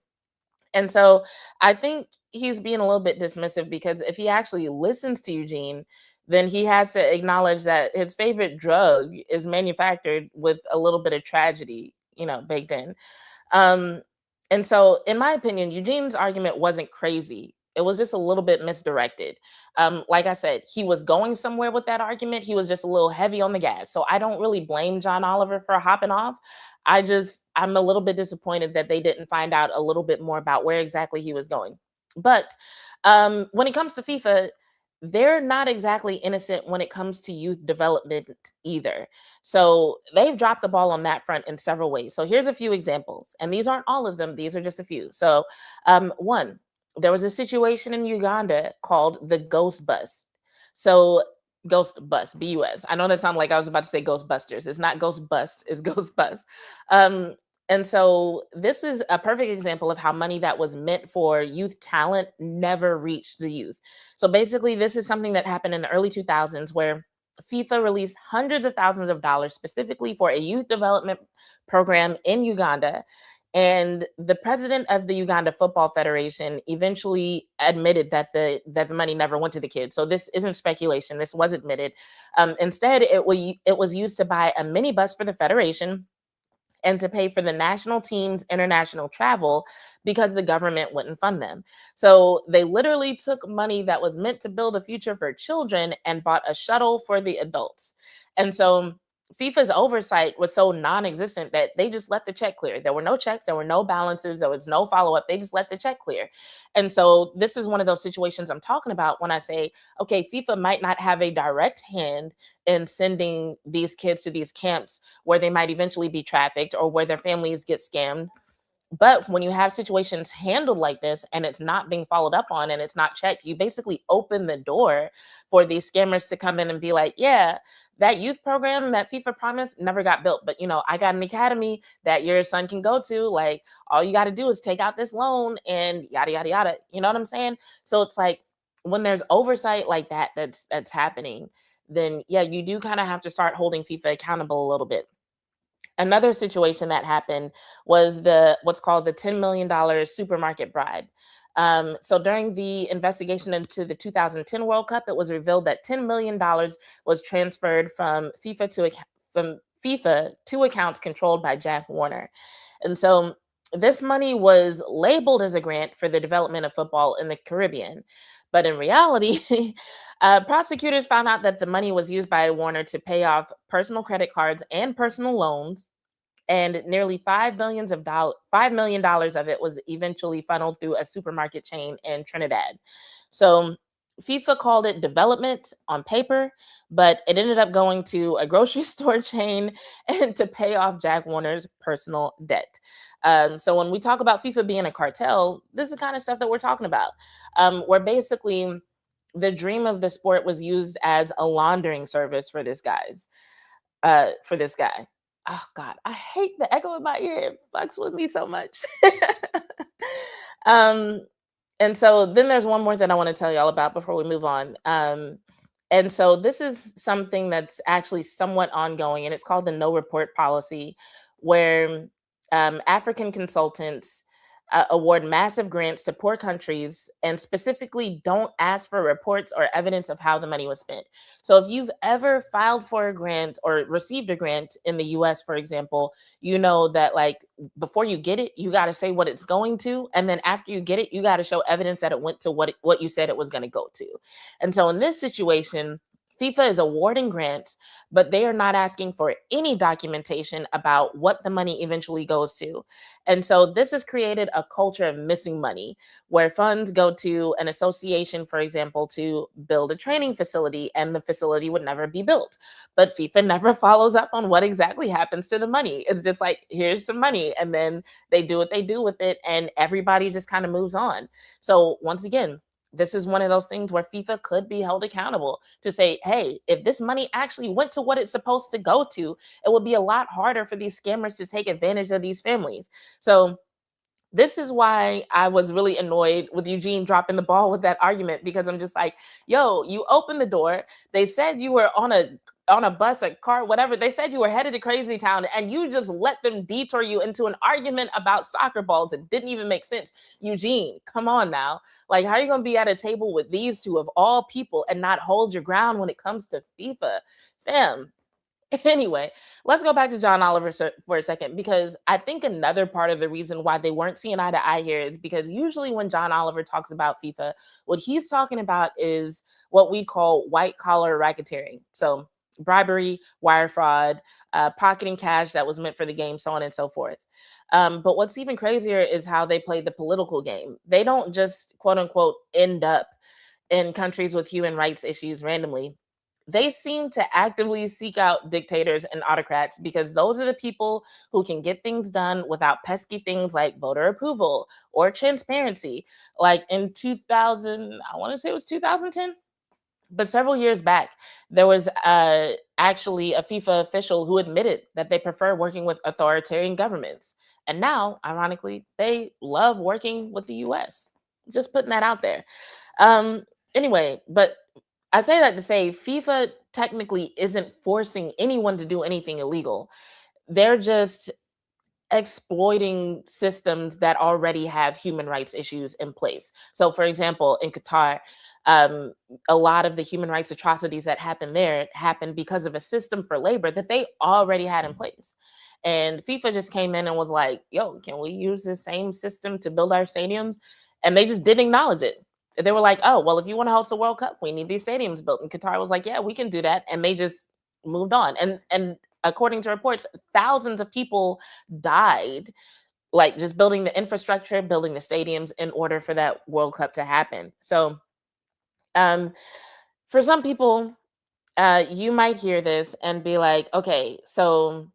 And so I think he's being a little bit dismissive, because if he actually listens to Eugene, then he has to acknowledge that his favorite drug is manufactured with a little bit of tragedy, baked in. Um, and so, in my opinion, Eugene's argument wasn't crazy. It was just a little bit misdirected. Like I said, he was going somewhere with that argument. He was just a little heavy on the gas. So I don't really blame John Oliver for hopping off. I'm a little bit disappointed that they didn't find out a little bit more about where exactly he was going. But when it comes to FIFA, they're not exactly innocent when it comes to youth development either. So they've dropped the ball on that front in several ways. So here's a few examples, and these aren't all of them. These are just a few. So one, there was a situation in Uganda called the Ghost Bus. So Ghost Bus, BUS. I know that sounded like I was about to say Ghostbusters. It's not Ghost Bus, it's Ghost Bus. And so this is a perfect example of how money that was meant for youth talent never reached the youth. So basically, this is something that happened in the early 2000s, where FIFA released hundreds of thousands of dollars specifically for a youth development program in Uganda. And the president of the Uganda Football Federation eventually admitted that the money never went to the kids. So this isn't speculation. This was admitted. Instead, it was used to buy a minibus for the federation and to pay for the national team's international travel, because the government wouldn't fund them. So they literally took money that was meant to build a future for children and bought a shuttle for the adults. And so FIFA's oversight was so non-existent that they just let the check clear. There were no checks, there were no balances, there was no follow-up. They just let the check clear. And so this is one of those situations I'm talking about when I say, okay, FIFA might not have a direct hand in sending these kids to these camps where they might eventually be trafficked or where their families get scammed. But when you have situations handled like this and it's not being followed up on and it's not checked, you basically open the door for these scammers to come in and be like, yeah, that youth program that FIFA promised never got built. But, I got an academy that your son can go to. Like, all you got to do is take out this loan and yada, yada, yada. You know what I'm saying? So it's like, when there's oversight like that, that's happening, then yeah, you do kind of have to start holding FIFA accountable a little bit. Another situation that happened was what's called the $10 million supermarket bribe. So during the investigation into the 2010 World Cup, it was revealed that $10 million was transferred from FIFA to accounts controlled by Jack Warner. And so this money was labeled as a grant for the development of football in the Caribbean. But in reality, prosecutors found out that the money was used by Warner to pay off personal credit cards and personal loans, and nearly $5 million of it was eventually funneled through a supermarket chain in Trinidad. So FIFA called it development on paper, but it ended up going to a grocery store chain and to pay off Jack Warner's personal debt. So when we talk about FIFA being a cartel, this is the kind of stuff that we're talking about, where basically the dream of the sport was used as a laundering service for this guy. Oh God, I hate the echo in my ear. It fucks with me so much. And so then there's one more that I want to tell y'all about before we move on. And so this is something that's actually somewhat ongoing, and it's called the no report policy, where African consultants award massive grants to poor countries and specifically don't ask for reports or evidence of how the money was spent. So if you've ever filed for a grant or received a grant in the US, for example, you know that like before you get it, you got to say what it's going to. And then after you get it, you got to show evidence that it went to what you said it was going to go to. And so in this situation, FIFA is awarding grants, but they are not asking for any documentation about what the money eventually goes to. And so this has created a culture of missing money where funds go to an association, for example, to build a training facility, and the facility would never be built. But FIFA never follows up on what exactly happens to the money. It's just like, here's some money, and then they do what they do with it, and everybody just kind of moves on. So once again, this is one of those things where FIFA could be held accountable to say, hey, if this money actually went to what it's supposed to go to, it would be a lot harder for these scammers to take advantage of these families. So this is why I was really annoyed with Eugene dropping the ball with that argument, because I'm just like, yo, you opened the door. They said you were on a bus, a car, whatever. They said you were headed to Crazy Town, and you just let them detour you into an argument about soccer balls. It didn't even make sense. Eugene, come on now. Like, how are you going to be at a table with these two of all people and not hold your ground when it comes to FIFA? Fam. Anyway, let's go back to John Oliver for a second, because I think another part of the reason why they weren't seeing eye to eye here is because usually when John Oliver talks about FIFA, what he's talking about is what we call white collar racketeering. So bribery, wire fraud, pocketing cash that was meant for the game, so on and so forth. But what's even crazier is how they play the political game. They don't just, quote unquote, end up in countries with human rights issues randomly. They seem to actively seek out dictators and autocrats because those are the people who can get things done without pesky things like voter approval or transparency. Like in 2000, I want to say it was 2010, but several years back, there was actually a FIFA official who admitted that they prefer working with authoritarian governments. And now, ironically, they love working with the US. Just putting that out there. Anyway, but I say that to say FIFA technically isn't forcing anyone to do anything illegal. They're just exploiting systems that already have human rights issues in place. So, for example, in Qatar, a lot of the human rights atrocities that happen there happened because of a system for labor that they already had in place. And FIFA just came in and was like, yo, can we use this same system to build our stadiums? And they just didn't acknowledge it. They were like, oh, well, if you want to host the World Cup, we need these stadiums built. And Qatar was like, yeah, we can do that. And they just moved on. And according to reports, thousands of people died, like just building the infrastructure, building the stadiums in order for that World Cup to happen. So for some people, you might hear this and be like, okay, so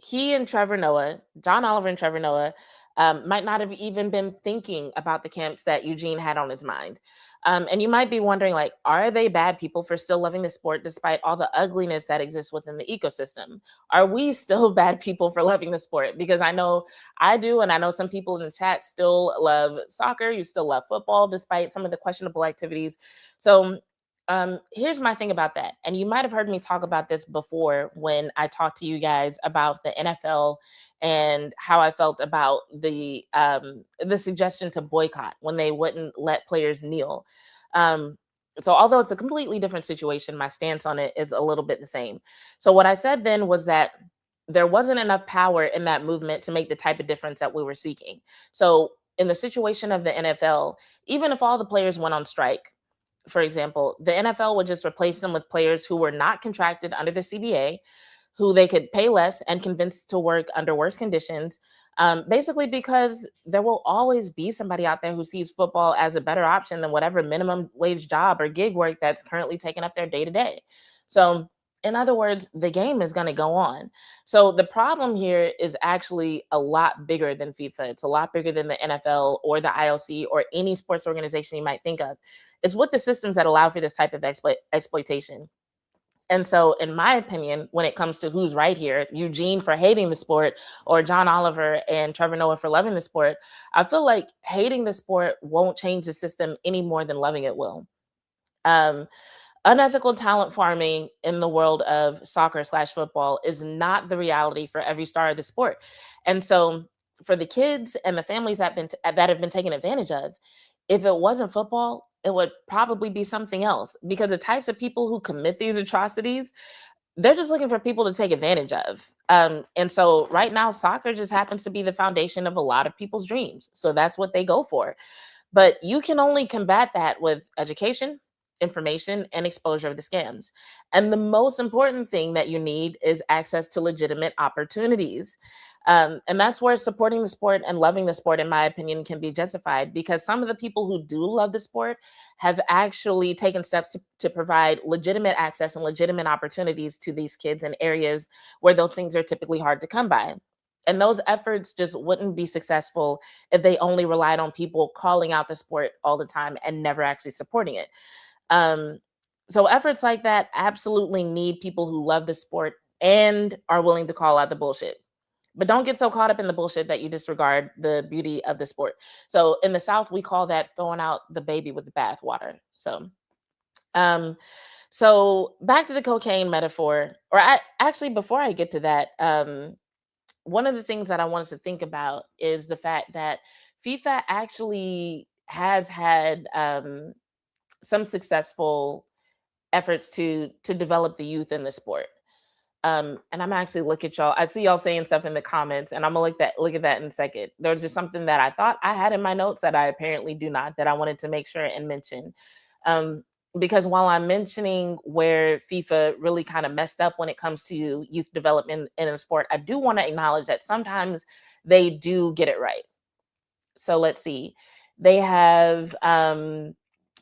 he and Trevor Noah, John Oliver and Trevor Noah, might not have even been thinking about the camps that Eugene had on his mind. And you might be wondering, like, are they bad people for still loving the sport despite all the ugliness that exists within the ecosystem? Are we still bad people for loving the sport? Because I know I do, and I know some people in the chat still love soccer. You still love football despite some of the questionable activities. So here's my thing about that. And you might have heard me talk about this before when I talked to you guys about the NFL and how I felt about the suggestion to boycott when they wouldn't let players kneel. So although it's a completely different situation, my stance on it is a little bit the same. So what I said then was that there wasn't enough power in that movement to make the type of difference that we were seeking. So in the situation of the NFL, even if all the players went on strike, for example, the NFL would just replace them with players who were not contracted under the CBA, who they could pay less and convince to work under worse conditions, basically because there will always be somebody out there who sees football as a better option than whatever minimum wage job or gig work that's currently taking up their day to day. So in other words, the game is going to go on. So the problem here is actually a lot bigger than FIFA. It's a lot bigger than the NFL or the IOC or any sports organization you might think of. It's what the systems that allow for this type of exploitation. And so, in my opinion, when it comes to who's right here, Eugene for hating the sport or John Oliver and Trevor Noah for loving the sport, I feel like hating the sport won't change the system any more than loving it will. Unethical talent farming in the world of soccer/football is not the reality for every star of the sport. And so for the kids and the families that have been taken advantage of, if it wasn't football, it would probably be something else, because the types of people who commit these atrocities, they're just looking for people to take advantage of. And so right now, soccer just happens to be the foundation of a lot of people's dreams. So that's what they go for. But you can only combat that with education, information and exposure of the scams. And the most important thing that you need is access to legitimate opportunities. And that's where supporting the sport and loving the sport, in my opinion, can be justified, because some of the people who do love the sport have actually taken steps to provide legitimate access and legitimate opportunities to these kids in areas where those things are typically hard to come by. And those efforts just wouldn't be successful if they only relied on people calling out the sport all the time and never actually supporting it. Um, so efforts like that absolutely need people who love the sport and are willing to call out the bullshit. But don't get so caught up in the bullshit that you disregard the beauty of the sport. So in the South, we call that throwing out the baby with the bathwater. Um, so back to the cocaine metaphor, or actually, before I get to that, one of the things that I want us to think about is the fact that FIFA actually has had some successful efforts to develop the youth in the sport. And I'm actually look at y'all. I see y'all saying stuff in the comments, and I'm gonna look at that in a second. There's just something that I thought I had in my notes that I apparently do not, that I wanted to make sure and mention. Um, because while I'm mentioning where FIFA really kind of messed up when it comes to youth development in a sport, I do want to acknowledge that sometimes they do get it right. So let's see. They have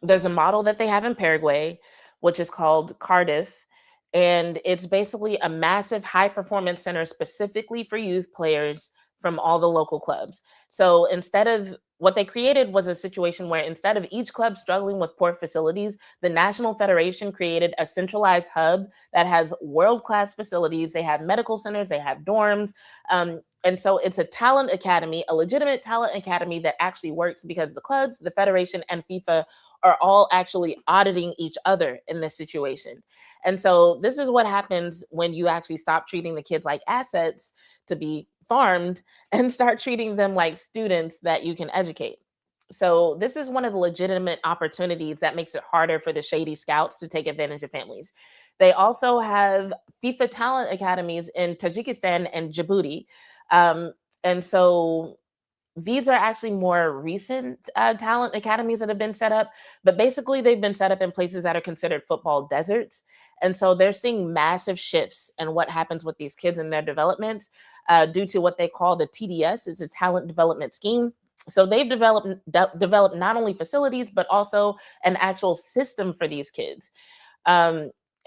there's a model that they have in Paraguay, which is called Cardiff. And it's basically a massive high performance center specifically for youth players from all the local clubs. So instead of what they created was a situation where instead of each club struggling with poor facilities, the National Federation created a centralized hub that has world-class facilities. They have medical centers, they have dorms. And so it's a talent academy, a legitimate talent academy that actually works because the clubs, the federation, and FIFA are all actually auditing each other in this situation. And so this is what happens when you actually stop treating the kids like assets to be farmed and start treating them like students that you can educate. So this is one of the legitimate opportunities that makes it harder for the shady scouts to take advantage of families. They also have FIFA talent academies in Tajikistan and Djibouti. And so these are actually more recent talent academies that have been set up, but basically they've been set up in places that are considered football deserts. And so they're seeing massive shifts in what happens with these kids in their development due to what they call the TDS. It's a talent development scheme. So they've developed not only facilities, but also an actual system for these kids.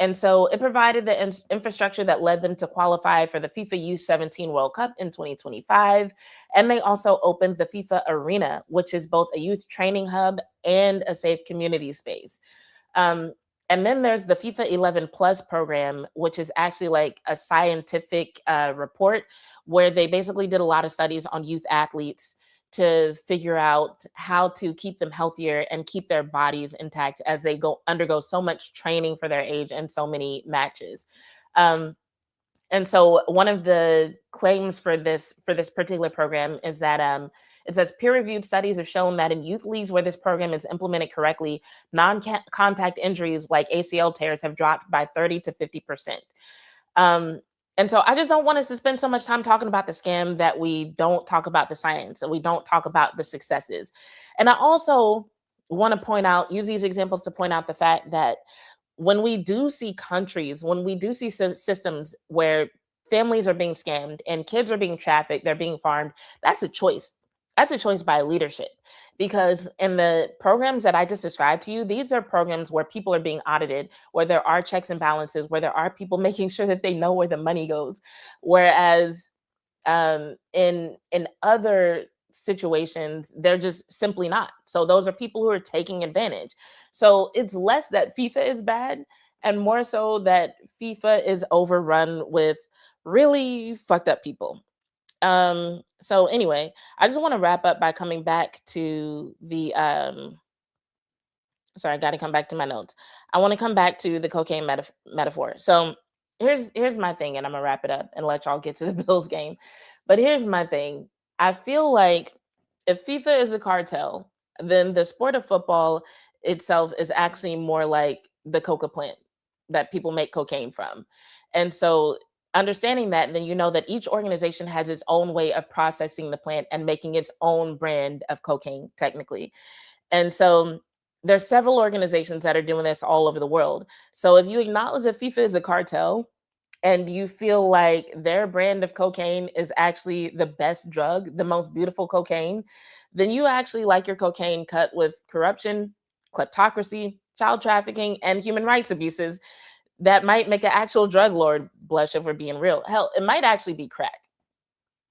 And so it provided the infrastructure that led them to qualify for the FIFA U17 World Cup in 2025. And they also opened the FIFA Arena, which is both a youth training hub and a safe community space. And then there's the FIFA 11 Plus program, which is actually like a scientific report where they basically did a lot of studies on youth athletes to figure out how to keep them healthier and keep their bodies intact as they undergo so much training for their age and so many matches. And so one of the claims for this particular program is that it says peer-reviewed studies have shown that in youth leagues where this program is implemented correctly, non-contact injuries like ACL tears have dropped by 30 to 50%. And so I just don't want us to spend so much time talking about the scam that we don't talk about the science, that we don't talk about the successes. And I also want to use these examples to point out the fact that when we do see countries, when we do see systems where families are being scammed and kids are being trafficked, they're being farmed, that's a choice. That's a choice by leadership. Because in the programs that I just described to you, these are programs where people are being audited, where there are checks and balances, where there are people making sure that they know where the money goes. Whereas in other situations, they're just simply not. So those are people who are taking advantage. So it's less that FIFA is bad and more so that FIFA is overrun with really fucked up people. So anyway, I just want to wrap up by coming back to the sorry, I got to come back to my notes. I want to come back to the cocaine metaphor. So here's my thing, and I'm gonna wrap it up and let y'all get to the Bills game. But here's my thing. I feel like if FIFA is a cartel, then the sport of football itself is actually more like the coca plant that people make cocaine from. And so understanding that, then you know that each organization has its own way of processing the plant and making its own brand of cocaine, technically. And so There's several organizations that are doing this all over the world. So if you acknowledge that FIFA is a cartel and you feel like their brand of cocaine is actually the best drug, the most beautiful cocaine, then you actually like your cocaine cut with corruption, kleptocracy, child trafficking, and human rights abuses that might make an actual drug lord blush if we're being real. Hell, it might actually be crack.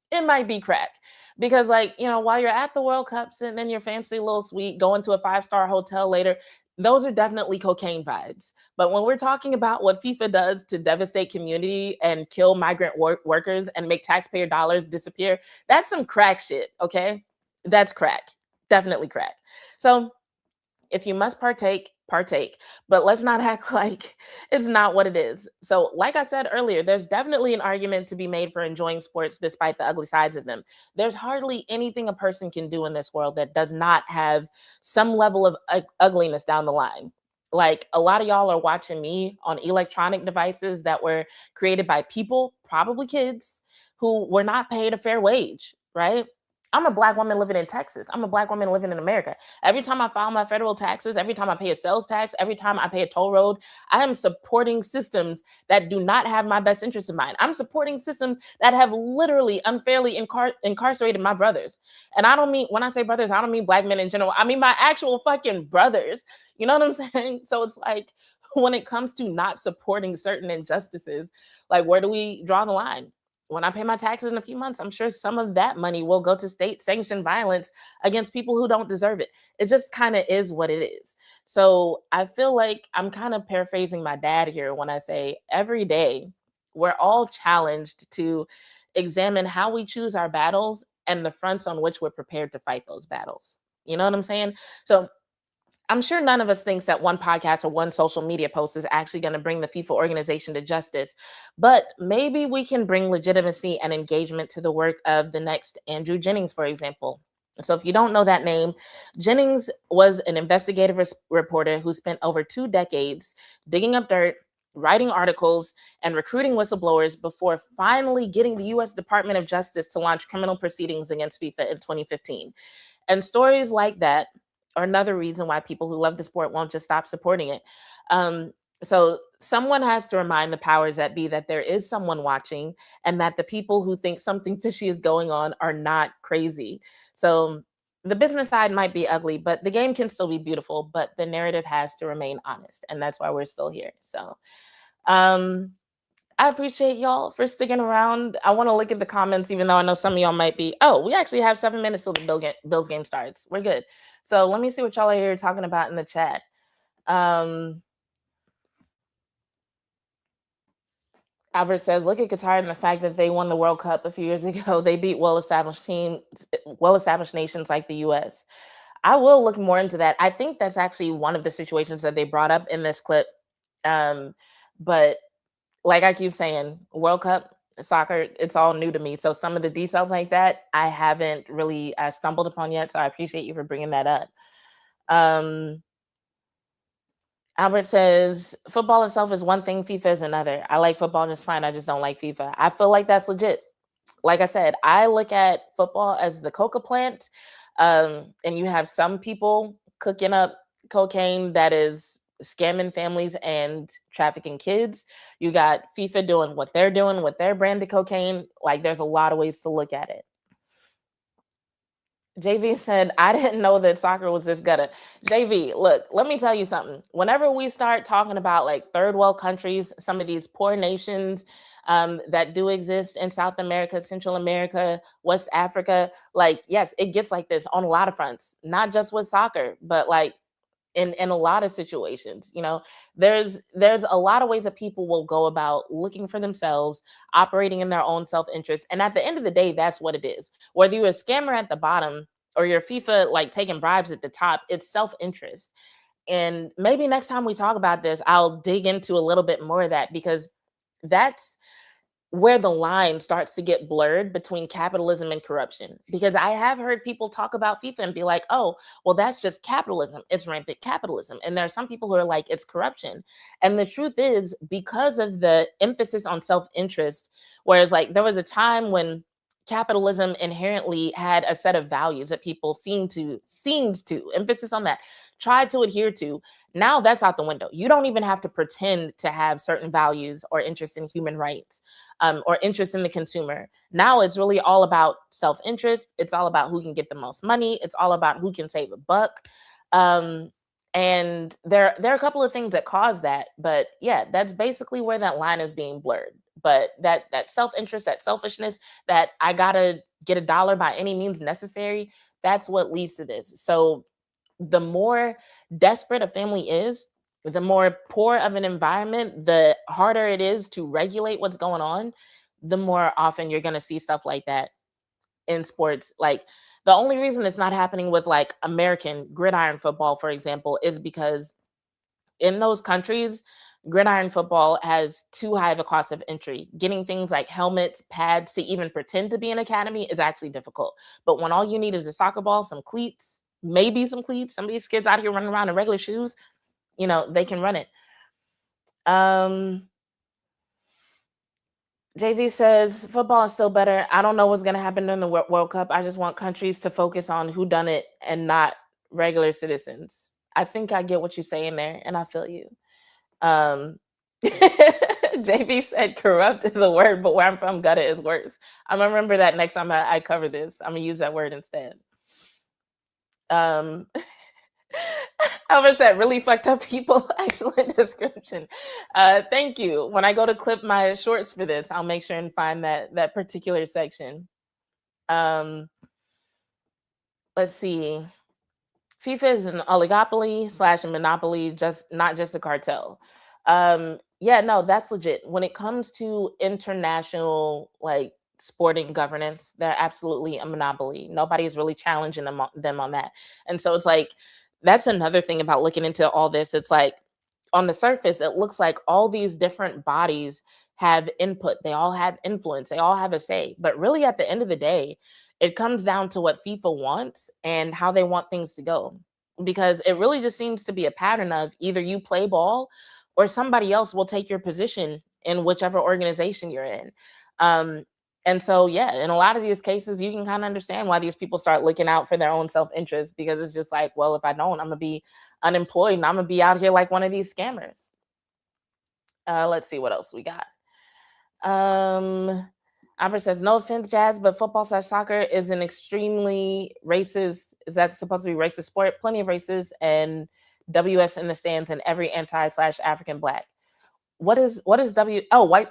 It might be crack. Because, like, while you're at the World Cup, sitting in your fancy little suite, going to a 5-star hotel later, those are definitely cocaine vibes. But when we're talking about what FIFA does to devastate community and kill migrant workers and make taxpayer dollars disappear, that's some crack shit, okay? That's crack. Definitely crack. So if you must partake, but let's not act like it's not what it is. So, like I said earlier, there's definitely an argument to be made for enjoying sports despite the ugly sides of them. There's hardly anything a person can do in this world that does not have some level of ugliness down the line. Like, a lot of y'all are watching me on electronic devices that were created by people, probably kids, who were not paid a fair wage, right? I'm a Black woman living in Texas. I'm a Black woman living in America. Every time I file my federal taxes, every time I pay a sales tax, every time I pay a toll road, I am supporting systems that do not have my best interest in mind. I'm supporting systems that have literally unfairly incarcerated my brothers. And I don't mean, when I say brothers, I don't mean Black men in general. I mean my actual fucking brothers. You know what I'm saying? So it's like, when it comes to not supporting certain injustices, like, where do we draw the line? When I pay my taxes in a few months, I'm sure some of that money will go to state sanctioned violence against people who don't deserve it. It just kind of is what it is. So I feel like I'm kind of paraphrasing my dad here when I say every day we're all challenged to examine how we choose our battles and the fronts on which we're prepared to fight those battles. You know what I'm saying? So I'm sure none of us thinks that one podcast or one social media post is actually going to bring the FIFA organization to justice, but maybe we can bring legitimacy and engagement to the work of the next Andrew Jennings, for example. So if you don't know that name, Jennings was an investigative reporter who spent over 2 decades digging up dirt, writing articles, and recruiting whistleblowers before finally getting the U.S. Department of Justice to launch criminal proceedings against FIFA in 2015. And stories like that are another reason why people who love the sport won't just stop supporting it. So someone has to remind the powers that be that there is someone watching and that the people who think something fishy is going on are not crazy. So the business side might be ugly, but the game can still be beautiful, but the narrative has to remain honest. And that's why we're still here. So I appreciate y'all for sticking around. I want to look at the comments, even though I know some of y'all might be, oh, we actually have 7 minutes till the Bills game starts. We're good. So let me see what y'all are here talking about in the chat. Albert says, look at Qatar and the fact that they won the World Cup a few years ago. They beat well-established nations like the US. I will look more into that. I think that's actually one of the situations that they brought up in this clip. But like I keep saying, World Cup soccer, it's all new to me. So some of the details like that, I haven't really stumbled upon yet. So I appreciate you for bringing that up. Albert says, football itself is one thing, FIFA is another. I like football just fine. I just don't like FIFA. I feel like that's legit. Like I said, I look at football as the coca plant. And you have some people cooking up cocaine that is scamming families and trafficking kids. You got FIFA doing what they're doing with their brand of cocaine. Like, there's a lot of ways to look at it. JV said, I didn't know that soccer was this gutter. JV, look, let me tell you something. Whenever we start talking about like third world countries, some of these poor nations that do exist in South America, Central America, West Africa, like, yes, it gets like this on a lot of fronts, not just with soccer, but like in a lot of situations. You know, there's a lot of ways that people will go about looking for themselves, operating in their own self-interest. And at the end of the day, that's what it is. Whether you're a scammer at the bottom or you're FIFA like taking bribes at the top, it's self-interest. And maybe next time we talk about this, I'll dig into a little bit more of that, because that's where the line starts to get blurred between capitalism and corruption. Because I have heard people talk about FIFA and be like, oh, well, that's just capitalism. It's rampant capitalism. And there are some people who are like, it's corruption. And the truth is, because of the emphasis on self-interest, whereas like there was a time when capitalism inherently had a set of values that people seemed to, emphasis on that, tried to adhere to. Now that's out the window. You don't even have to pretend to have certain values or interest in human rights, or interest in the consumer. Now it's really all about self-interest. It's all about who can get the most money. It's all about who can save a buck. And there are a couple of things that cause that, but yeah, that's basically where that line is being blurred. But that self-interest, that selfishness, that I gotta get a dollar by any means necessary, that's what leads to this. So the more desperate a family is, the more poor of an environment, the harder it is to regulate what's going on, the more often you're gonna see stuff like that in sports. Like, the only reason it's not happening with like American gridiron football, for example, is because in those countries, gridiron football has too high of a cost of entry. Getting things like helmets, pads to even pretend to be an academy is actually difficult. But when all you need is a soccer ball, some cleats, maybe some cleats, some of these kids out here running around in regular shoes, they can run it. JV says, football is still better. I don't know what's going to happen during the World Cup. I just want countries to focus on who done it and not regular citizens. I think I get what you're saying there, and I feel you. JV said corrupt is a word, but where I'm from, gutta is worse. I'm going to remember that next time I cover this. I'm going to use that word instead. Albert said, really fucked up people. Excellent description. Thank you. When I go to clip my shorts for this, I'll make sure and find that particular section. Let's see. FIFA is an oligopoly / a monopoly, not just a cartel. Yeah, no, that's legit. When it comes to international like sporting governance, they're absolutely a monopoly. Nobody is really challenging them on that. And so it's like, that's another thing about looking into all this. It's like, on the surface, it looks like all these different bodies have input. They all have influence. They all have a say. But really, at the end of the day, it comes down to what FIFA wants and how they want things to go. Because it really just seems to be a pattern of either you play ball or somebody else will take your position in whichever organization you're in. And so, yeah, in a lot of these cases, you can kind of understand why these people start looking out for their own self-interest, because it's just like, well, if I don't, I'm going to be unemployed and I'm going to be out here like one of these scammers. Let's see what else we got. Albert says, no offense, Jazz, but football / soccer is an extremely racist, is that supposed to be racist sport? Plenty of racists and WS in the stands and every anti / African black. What is white?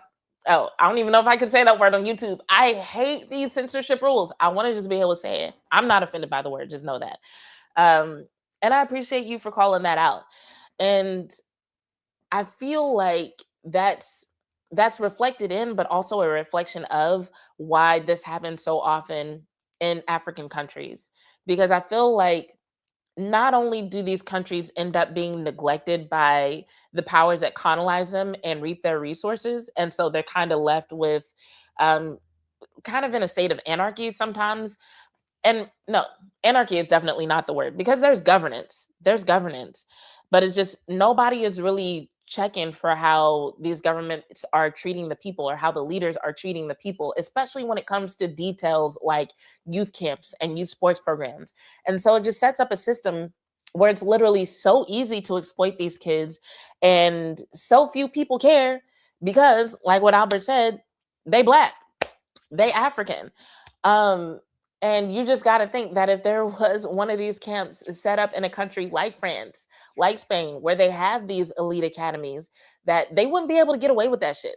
Oh, I don't even know if I can say that word on YouTube. I hate these censorship rules. I want to just be able to say it. I'm not offended by the word. Just know that. And I appreciate you for calling that out. And I feel like that's reflected in, but also a reflection of why this happens so often in African countries. Because I feel like not only do these countries end up being neglected by the powers that colonize them and reap their resources, and so they're kind of left with kind of in a state of anarchy sometimes. And no, anarchy is definitely not the word, because there's governance, but it's just nobody is really checking for how these governments are treating the people or how the leaders are treating the people, especially when it comes to details like youth camps and youth sports programs. And so it just sets up a system where it's literally so easy to exploit these kids, and so few people care because, like what Albert said, they Black, they African. And you just got to think that if there was one of these camps set up in a country like France, like Spain, where they have these elite academies, that they wouldn't be able to get away with that shit.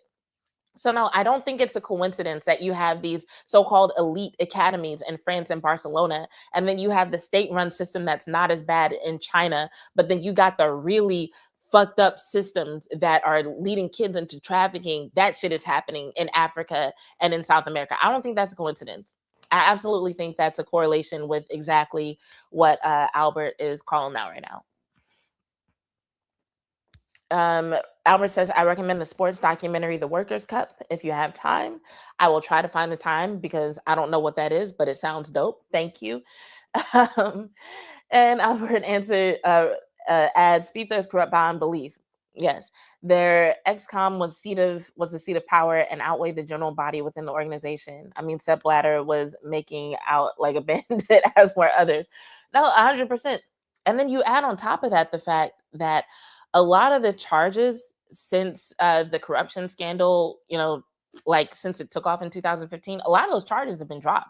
So no, I don't think it's a coincidence that you have these so-called elite academies in France and Barcelona, and then you have the state-run system that's not as bad in China, but then you got the really fucked up systems that are leading kids into trafficking. That shit is happening in Africa and in South America. I don't think that's a coincidence. I absolutely think that's a correlation with exactly what Albert is calling out right now. Albert says, I recommend the sports documentary, The Workers' Cup, if you have time. I will try to find the time because I don't know what that is, but it sounds dope. Thank you. And Albert adds, FIFA is corrupt beyond belief. Yes, their excom was the seat of power and outweighed the general body within the organization. I mean, Sepp Blatter was making out like a bandit, as were others. No, 100%. And then you add on top of that the fact that a lot of the charges since the corruption scandal, like since it took off in 2015, a lot of those charges have been dropped.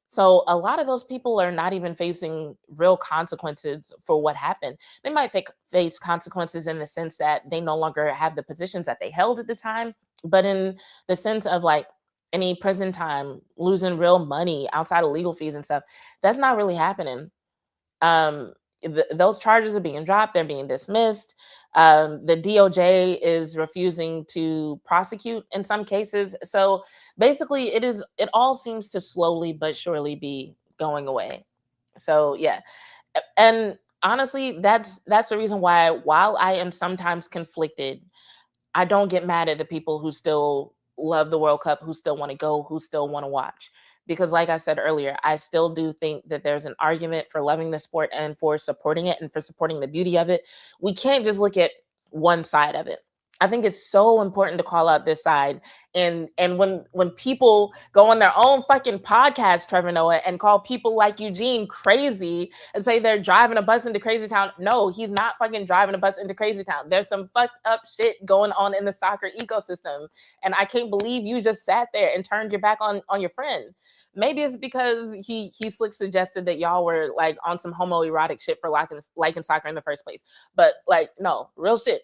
So a lot of those people are not even facing real consequences for what happened. They might face consequences in the sense that they no longer have the positions that they held at the time, but in the sense of like any prison time, losing real money outside of legal fees and stuff, that's not really happening. Um, those charges are being dropped, they're being dismissed. The DOJ is refusing to prosecute in some cases. So basically, it all seems to slowly but surely be going away. So yeah, and honestly, that's the reason why, while I am sometimes conflicted, I don't get mad at the people who still love the World Cup, who still want to go, who still want to watch. Because, like I said earlier, I still do think that there's an argument for loving the sport and for supporting it and for supporting the beauty of it. We can't just look at one side of it. I think it's so important to call out this side. And when people go on their own fucking podcast, Trevor Noah, and call people like Eugene crazy and say they're driving a bus into Crazy Town. No, he's not fucking driving a bus into Crazy Town. There's some fucked up shit going on in the soccer ecosystem. And I can't believe you just sat there and turned your back on your friend. Maybe it's because he slick suggested that y'all were like on some homoerotic shit for liking soccer in the first place. But like, no, real shit.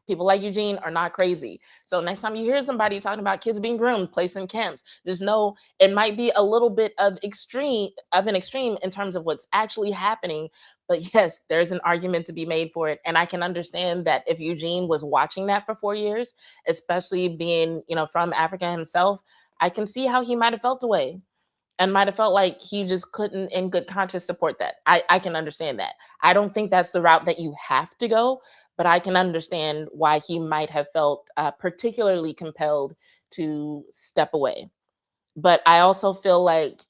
People like Eugene are not crazy. So next time you hear somebody talking about kids being groomed, placed in camps, just know it might be a little bit of an extreme in terms of what's actually happening. But yes, there's an argument to be made for it. And I can understand that if Eugene was watching that for 4 years, especially being, from Africa himself, I can see how he might have felt away and might have felt like he just couldn't in good conscience support that. I can understand that. I don't think that's the route that you have to go, but I can understand why he might have felt particularly compelled to step away. But I also feel like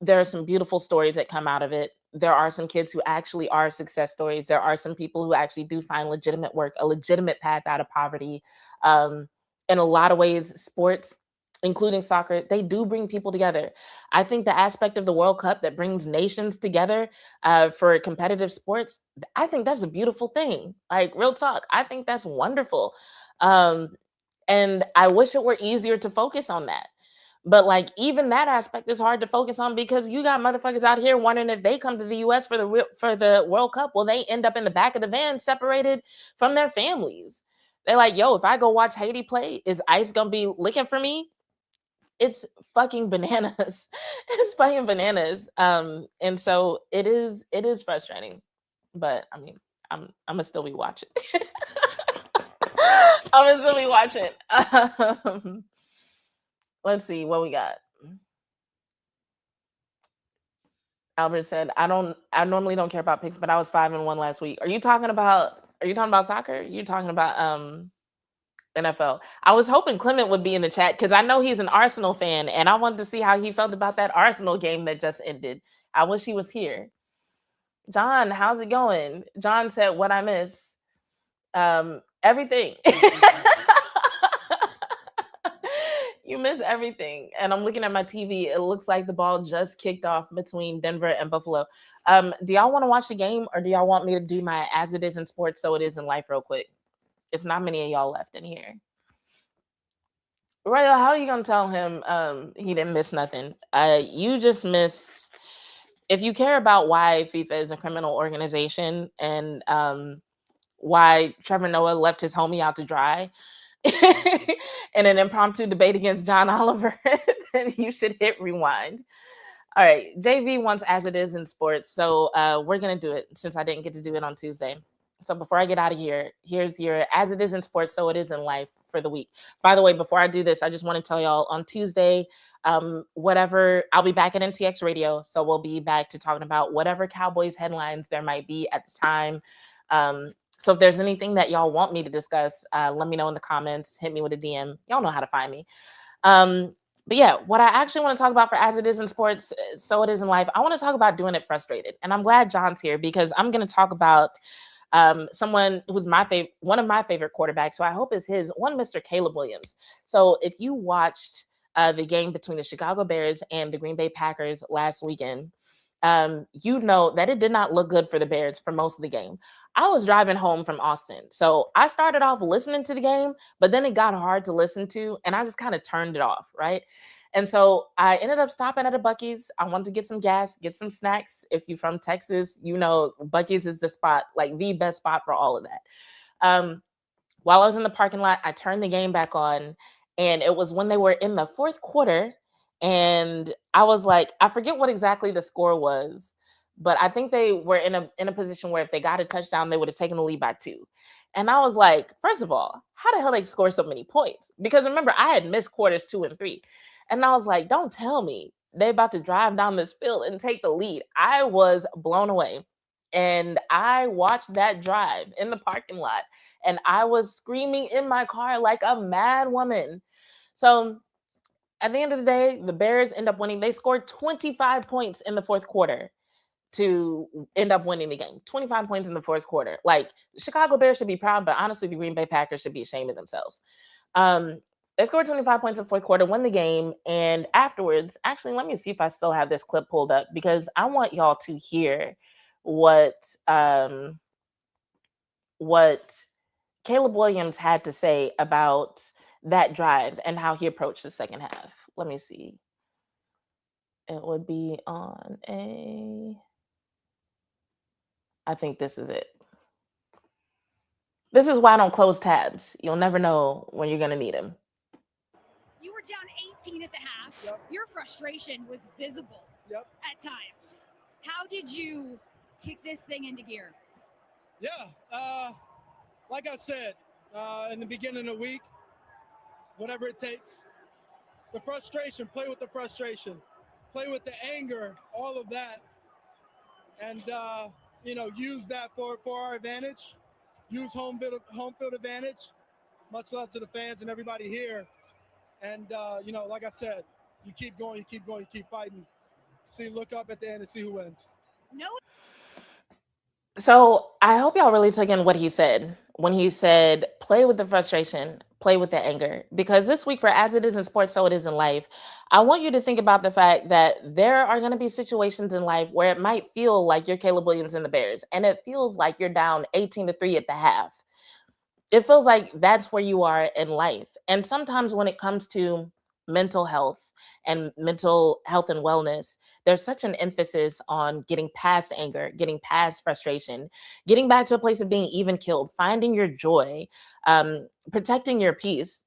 there are some beautiful stories that come out of it. There are some kids who actually are success stories. There are some people who actually do find legitimate work, a legitimate path out of poverty. In a lot of ways, sports, including soccer, they do bring people together. I think the aspect of the World Cup that brings nations together for competitive sports, I think that's a beautiful thing. Like, real talk, I think that's wonderful. And I wish it were easier to focus on that. But like, even that aspect is hard to focus on because you got motherfuckers out here wondering if they come to the US for the World Cup, will they end up in the back of the van separated from their families? They're like, yo, if I go watch Haiti play, is ICE gonna be looking for me? It's fucking bananas. It's fucking bananas. And so it is frustrating. But I mean, I'm gonna still be watching. I'm gonna still be watching. Let's see what we got. Albert said, I normally don't care about picks, but I was 5-1 last week. Are you talking about soccer? You're talking about NFL. I was hoping Clement would be in the chat because I know he's an Arsenal fan, and I wanted to see how he felt about that Arsenal game that just ended. I wish he was here. John, how's it going? John said, what I miss? Everything. You miss everything. And I'm looking at my TV. It looks like the ball just kicked off between Denver and Buffalo. Do y'all want to watch the game, or do y'all want me to do my as it is in sports, so it is in life real quick? It's not many of y'all left in here. Royal, how are you gonna tell him he didn't miss nothing? You just missed. If you care about why FIFA is a criminal organization and why Trevor Noah left his homie out to dry in an impromptu debate against John Oliver, then you should hit rewind. All right, JV wants as it is in sports, so we're gonna do it since I didn't get to do it on Tuesday. So before I get out of here, here's your as it is in sports, so it is in life for the week. By the way, before I do this, I just want to tell y'all on Tuesday, whatever, I'll be back at NTX Radio. So we'll be back to talking about whatever Cowboys headlines there might be at the time. So if there's anything that y'all want me to discuss, let me know in the comments, hit me with a DM. Y'all know how to find me. But yeah, what I actually want to talk about for as it is in sports, so it is in life, I want to talk about doing it frustrated. And I'm glad John's here because I'm going to talk about Someone who's one of my favorite quarterbacks, so I hope is his one, Mr. Caleb Williams. So if you watched the game between the Chicago Bears and the Green Bay Packers last weekend, you know that it did not look good for the Bears for most of the game. I was driving home from Austin, so I started off listening to the game, but then it got hard to listen to, and I just kind of turned it off, right? And so I ended up stopping at a Buc-ee's. I wanted to get some gas, get some snacks. If you're from Texas, you know Buc-ee's is the spot, like the best spot for all of that. While I was in the parking lot, I turned the game back on, and it was when they were in the fourth quarter, and I was like, I forget what exactly the score was, but I think they were in a position where if they got a touchdown, they would have taken the lead by 2. And I was like, first of all, how the hell they score so many points? Because remember, I had missed quarters 2 and 3. And I was like, don't tell me they about to drive down this field and take the lead. I was blown away. And I watched that drive in the parking lot, and I was screaming in my car like a mad woman. So at the end of the day, the Bears end up winning. They scored 25 points in the fourth quarter to end up winning the game. 25 points in the fourth quarter. Like, the Chicago Bears should be proud, but honestly, the Green Bay Packers should be ashamed of themselves. They scored 25 points in the fourth quarter, won the game, and afterwards, actually, let me see if I still have this clip pulled up, because I want y'all to hear what Caleb Williams had to say about that drive and how he approached the second half. Let me see. It would be on I think this is it. This is why I don't close tabs. You'll never know when you're going to need them. You were down 18 at the half. Yep. Your frustration was visible at times. How did you kick this thing into gear? Yeah, like I said, in the beginning of the week, whatever it takes, the frustration, play with the frustration, play with the anger, all of that, and use that for our advantage, use home field advantage. Much love to the fans and everybody here. And, like I said, you keep going, you keep fighting. Look up at the end and see who wins. No. So I hope y'all really took in what he said when he said, play with the frustration, play with the anger. Because this week, for as it is in sports, so it is in life, I want you to think about the fact that there are going to be situations in life where it might feel like you're Caleb Williams and the Bears, and it feels like you're down 18-3 at the half. It feels like that's where you are in life. And sometimes when it comes to mental health and wellness, there's such an emphasis on getting past anger, getting past frustration, getting back to a place of being even killed, finding your joy, protecting your peace.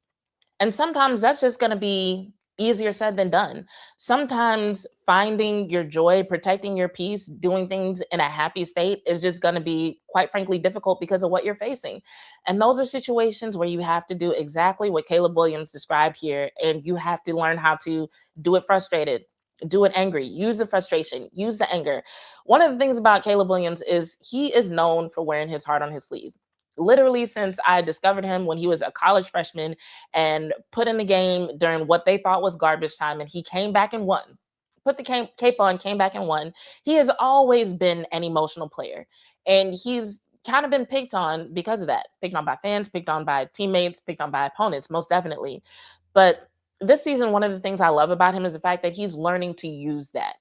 And sometimes that's just going to be easier said than done. Sometimes finding your joy, protecting your peace, doing things in a happy state is just going to be, quite frankly, difficult because of what you're facing. And those are situations where you have to do exactly what Caleb Williams described here. And you have to learn how to do it frustrated, do it angry, use the frustration, use the anger. One of the things about Caleb Williams is he is known for wearing his heart on his sleeve. Literally, since I discovered him when he was a college freshman and put in the game during what they thought was garbage time, and he came back and won. Put the cape on, came back and won. He has always been an emotional player, and he's kind of been picked on because of that. Picked on by fans, picked on by teammates, picked on by opponents, most definitely. But this season, one of the things I love about him is the fact that he's learning to use that.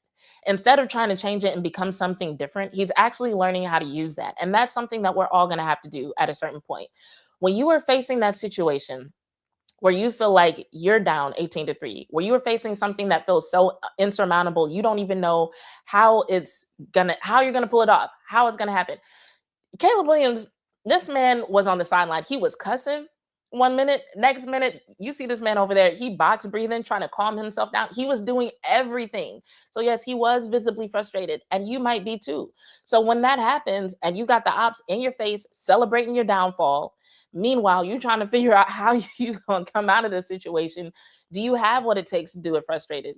Instead of trying to change it and become something different, he's actually learning how to use that. And that's something that we're all going to have to do at a certain point. When you are facing that situation where you feel like you're down 18-3, where you are facing something that feels so insurmountable, you don't even know how you're going to pull it off, how it's going to happen. Caleb Williams, this man was on the sideline. He was cussing 1 minute, next minute, you see this man over there, he box breathing, trying to calm himself down. He was doing everything. So yes, he was visibly frustrated, and you might be too. So when that happens and you got the ops in your face celebrating your downfall, meanwhile, you're trying to figure out how you gonna come out of this situation. Do you have what it takes to do it frustrated?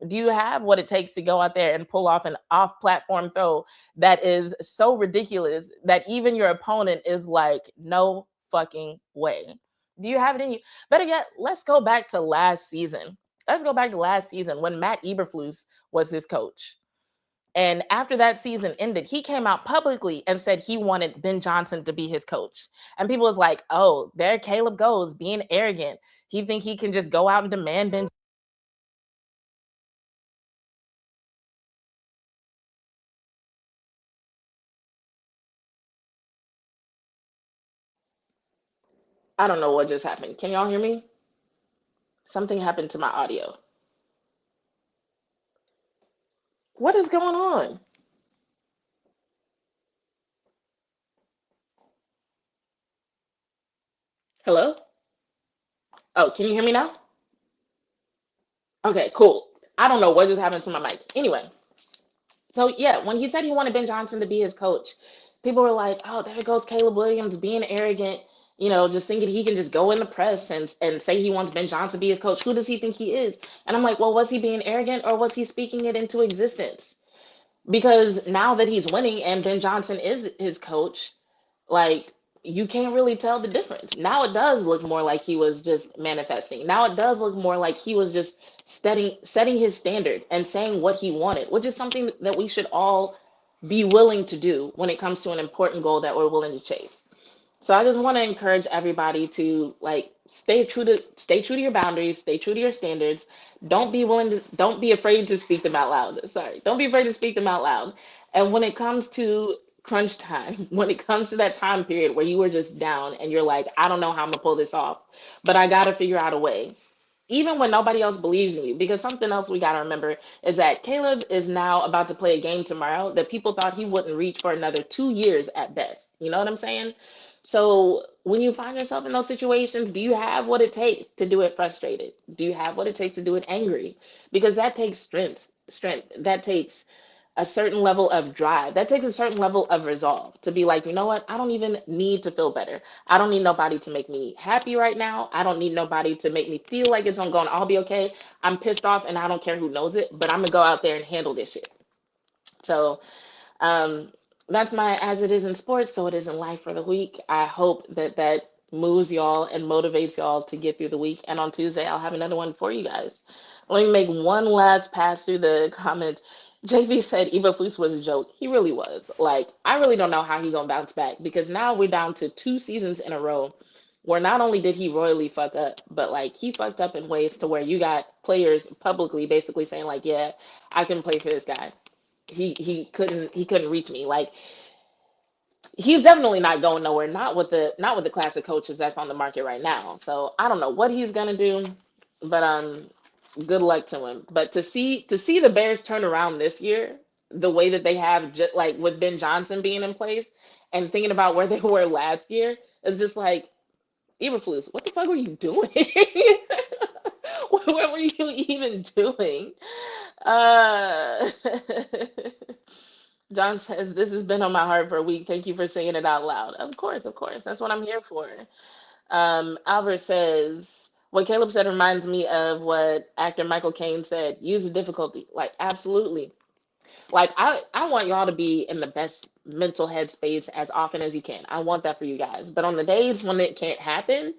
Do you have what it takes to go out there and pull off an off-platform throw that is so ridiculous that even your opponent is like, no fucking way? Do you have it in you? Better yet, let's go back to last season. Let's go back to last season when Matt Eberflus was his coach. And after that season ended, he came out publicly and said he wanted Ben Johnson to be his coach. And people was like, oh, there Caleb goes, being arrogant. He think he can just go out and demand Ben. I don't know what just happened. Can y'all hear me? Something happened to my audio. What is going on? Hello? Oh, can you hear me now? Okay, cool. I don't know what just happened to my mic. Anyway, so yeah, when he said he wanted Ben Johnson to be his coach, people were like, "Oh, there goes Caleb Williams being arrogant, just thinking he can just go in the press and say he wants Ben Johnson to be his coach. Who does he think he is?" And I'm like, "Well, was he being arrogant or was he speaking it into existence?" Because now that he's winning and Ben Johnson is his coach, like you can't really tell the difference. Now it does look more like he was just manifesting. Now it does look more like he was just setting his standard and saying what he wanted, which is something that we should all be willing to do when it comes to an important goal that we're willing to chase. So I just want to encourage everybody to like stay true to your boundaries, stay true to your standards. Don't be afraid to speak them out loud. Sorry. Don't be afraid to speak them out loud. And when it comes to crunch time, when it comes to that time period where you were just down and you're like, I don't know how I'm gonna pull this off, but I gotta figure out a way. Even when nobody else believes in you, because something else we gotta remember is that Caleb is now about to play a game tomorrow that people thought he wouldn't reach for another 2 years at best. You know what I'm saying? So when you find yourself in those situations, do you have what it takes to do it frustrated? Do you have what it takes to do it angry? Because that takes strength. That takes a certain level of drive. That takes a certain level of resolve to be like, you know what? I don't even need to feel better. I don't need nobody to make me happy right now. I don't need nobody to make me feel like it's going to all be okay. I'm pissed off and I don't care who knows it, but I'm going to go out there and handle this shit. So um, that's my as it is in sports, so it is in life for the week. I hope that that moves y'all and motivates y'all to get through the week. And on Tuesday, I'll have another one for you guys. Let me make one last pass through the comments. JV said Eva Foose was a joke. He really was. Like, I really don't know how he's gonna bounce back because now we're down to 2 seasons in a row where not only did he royally fuck up, but like he fucked up in ways to where you got players publicly basically saying like, yeah, I can play for this guy. He couldn't reach me. Like he's definitely not going nowhere. Not with the class of coaches that's on the market right now. So I don't know what he's gonna do, but good luck to him. But to see the Bears turn around this year, the way that they have, just like with Ben Johnson being in place, and thinking about where they were last year, is just like Eberflus. What the fuck were you doing? What were you even doing? Uh, John says, this has been on my heart for a week. Thank you for saying it out loud. Of course, of course. That's what I'm here for. Albert says, what Caleb said reminds me of what actor Michael Caine said. Use the difficulty. Like, absolutely. Like, I want y'all to be in the best mental headspace as often as you can. I want that for you guys. But on the days when it can't happen,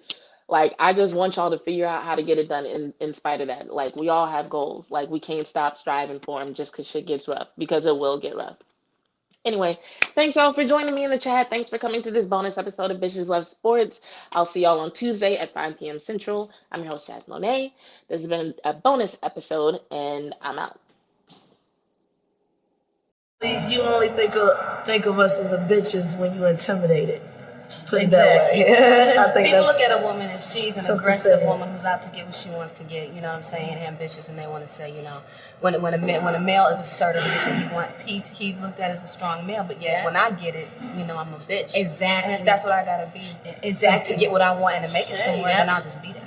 like, I just want y'all to figure out how to get it done in spite of that. Like, we all have goals. Like, we can't stop striving for them just because shit gets rough, because it will get rough. Anyway, thanks y'all for joining me in the chat. Thanks for coming to this bonus episode of Bitches Love Sports. I'll see y'all on Tuesday at 5 p.m. Central. I'm your host, Jazz Monet. This has been a bonus episode, and I'm out. You only think of us as a bitches when you intimidated. Put it that way. I think people that's look at a woman if she's an so aggressive pathetic. woman who's out to get what she wants to get. You know what I'm saying? Ambitious, and they want to say, when a male is assertive, this is what he wants. He's looked at as a strong male, but yet when I get it, I'm a bitch. Exactly. And if that's what I gotta be, Exactly. to get what I want and to make it somewhere, then I'll just be that.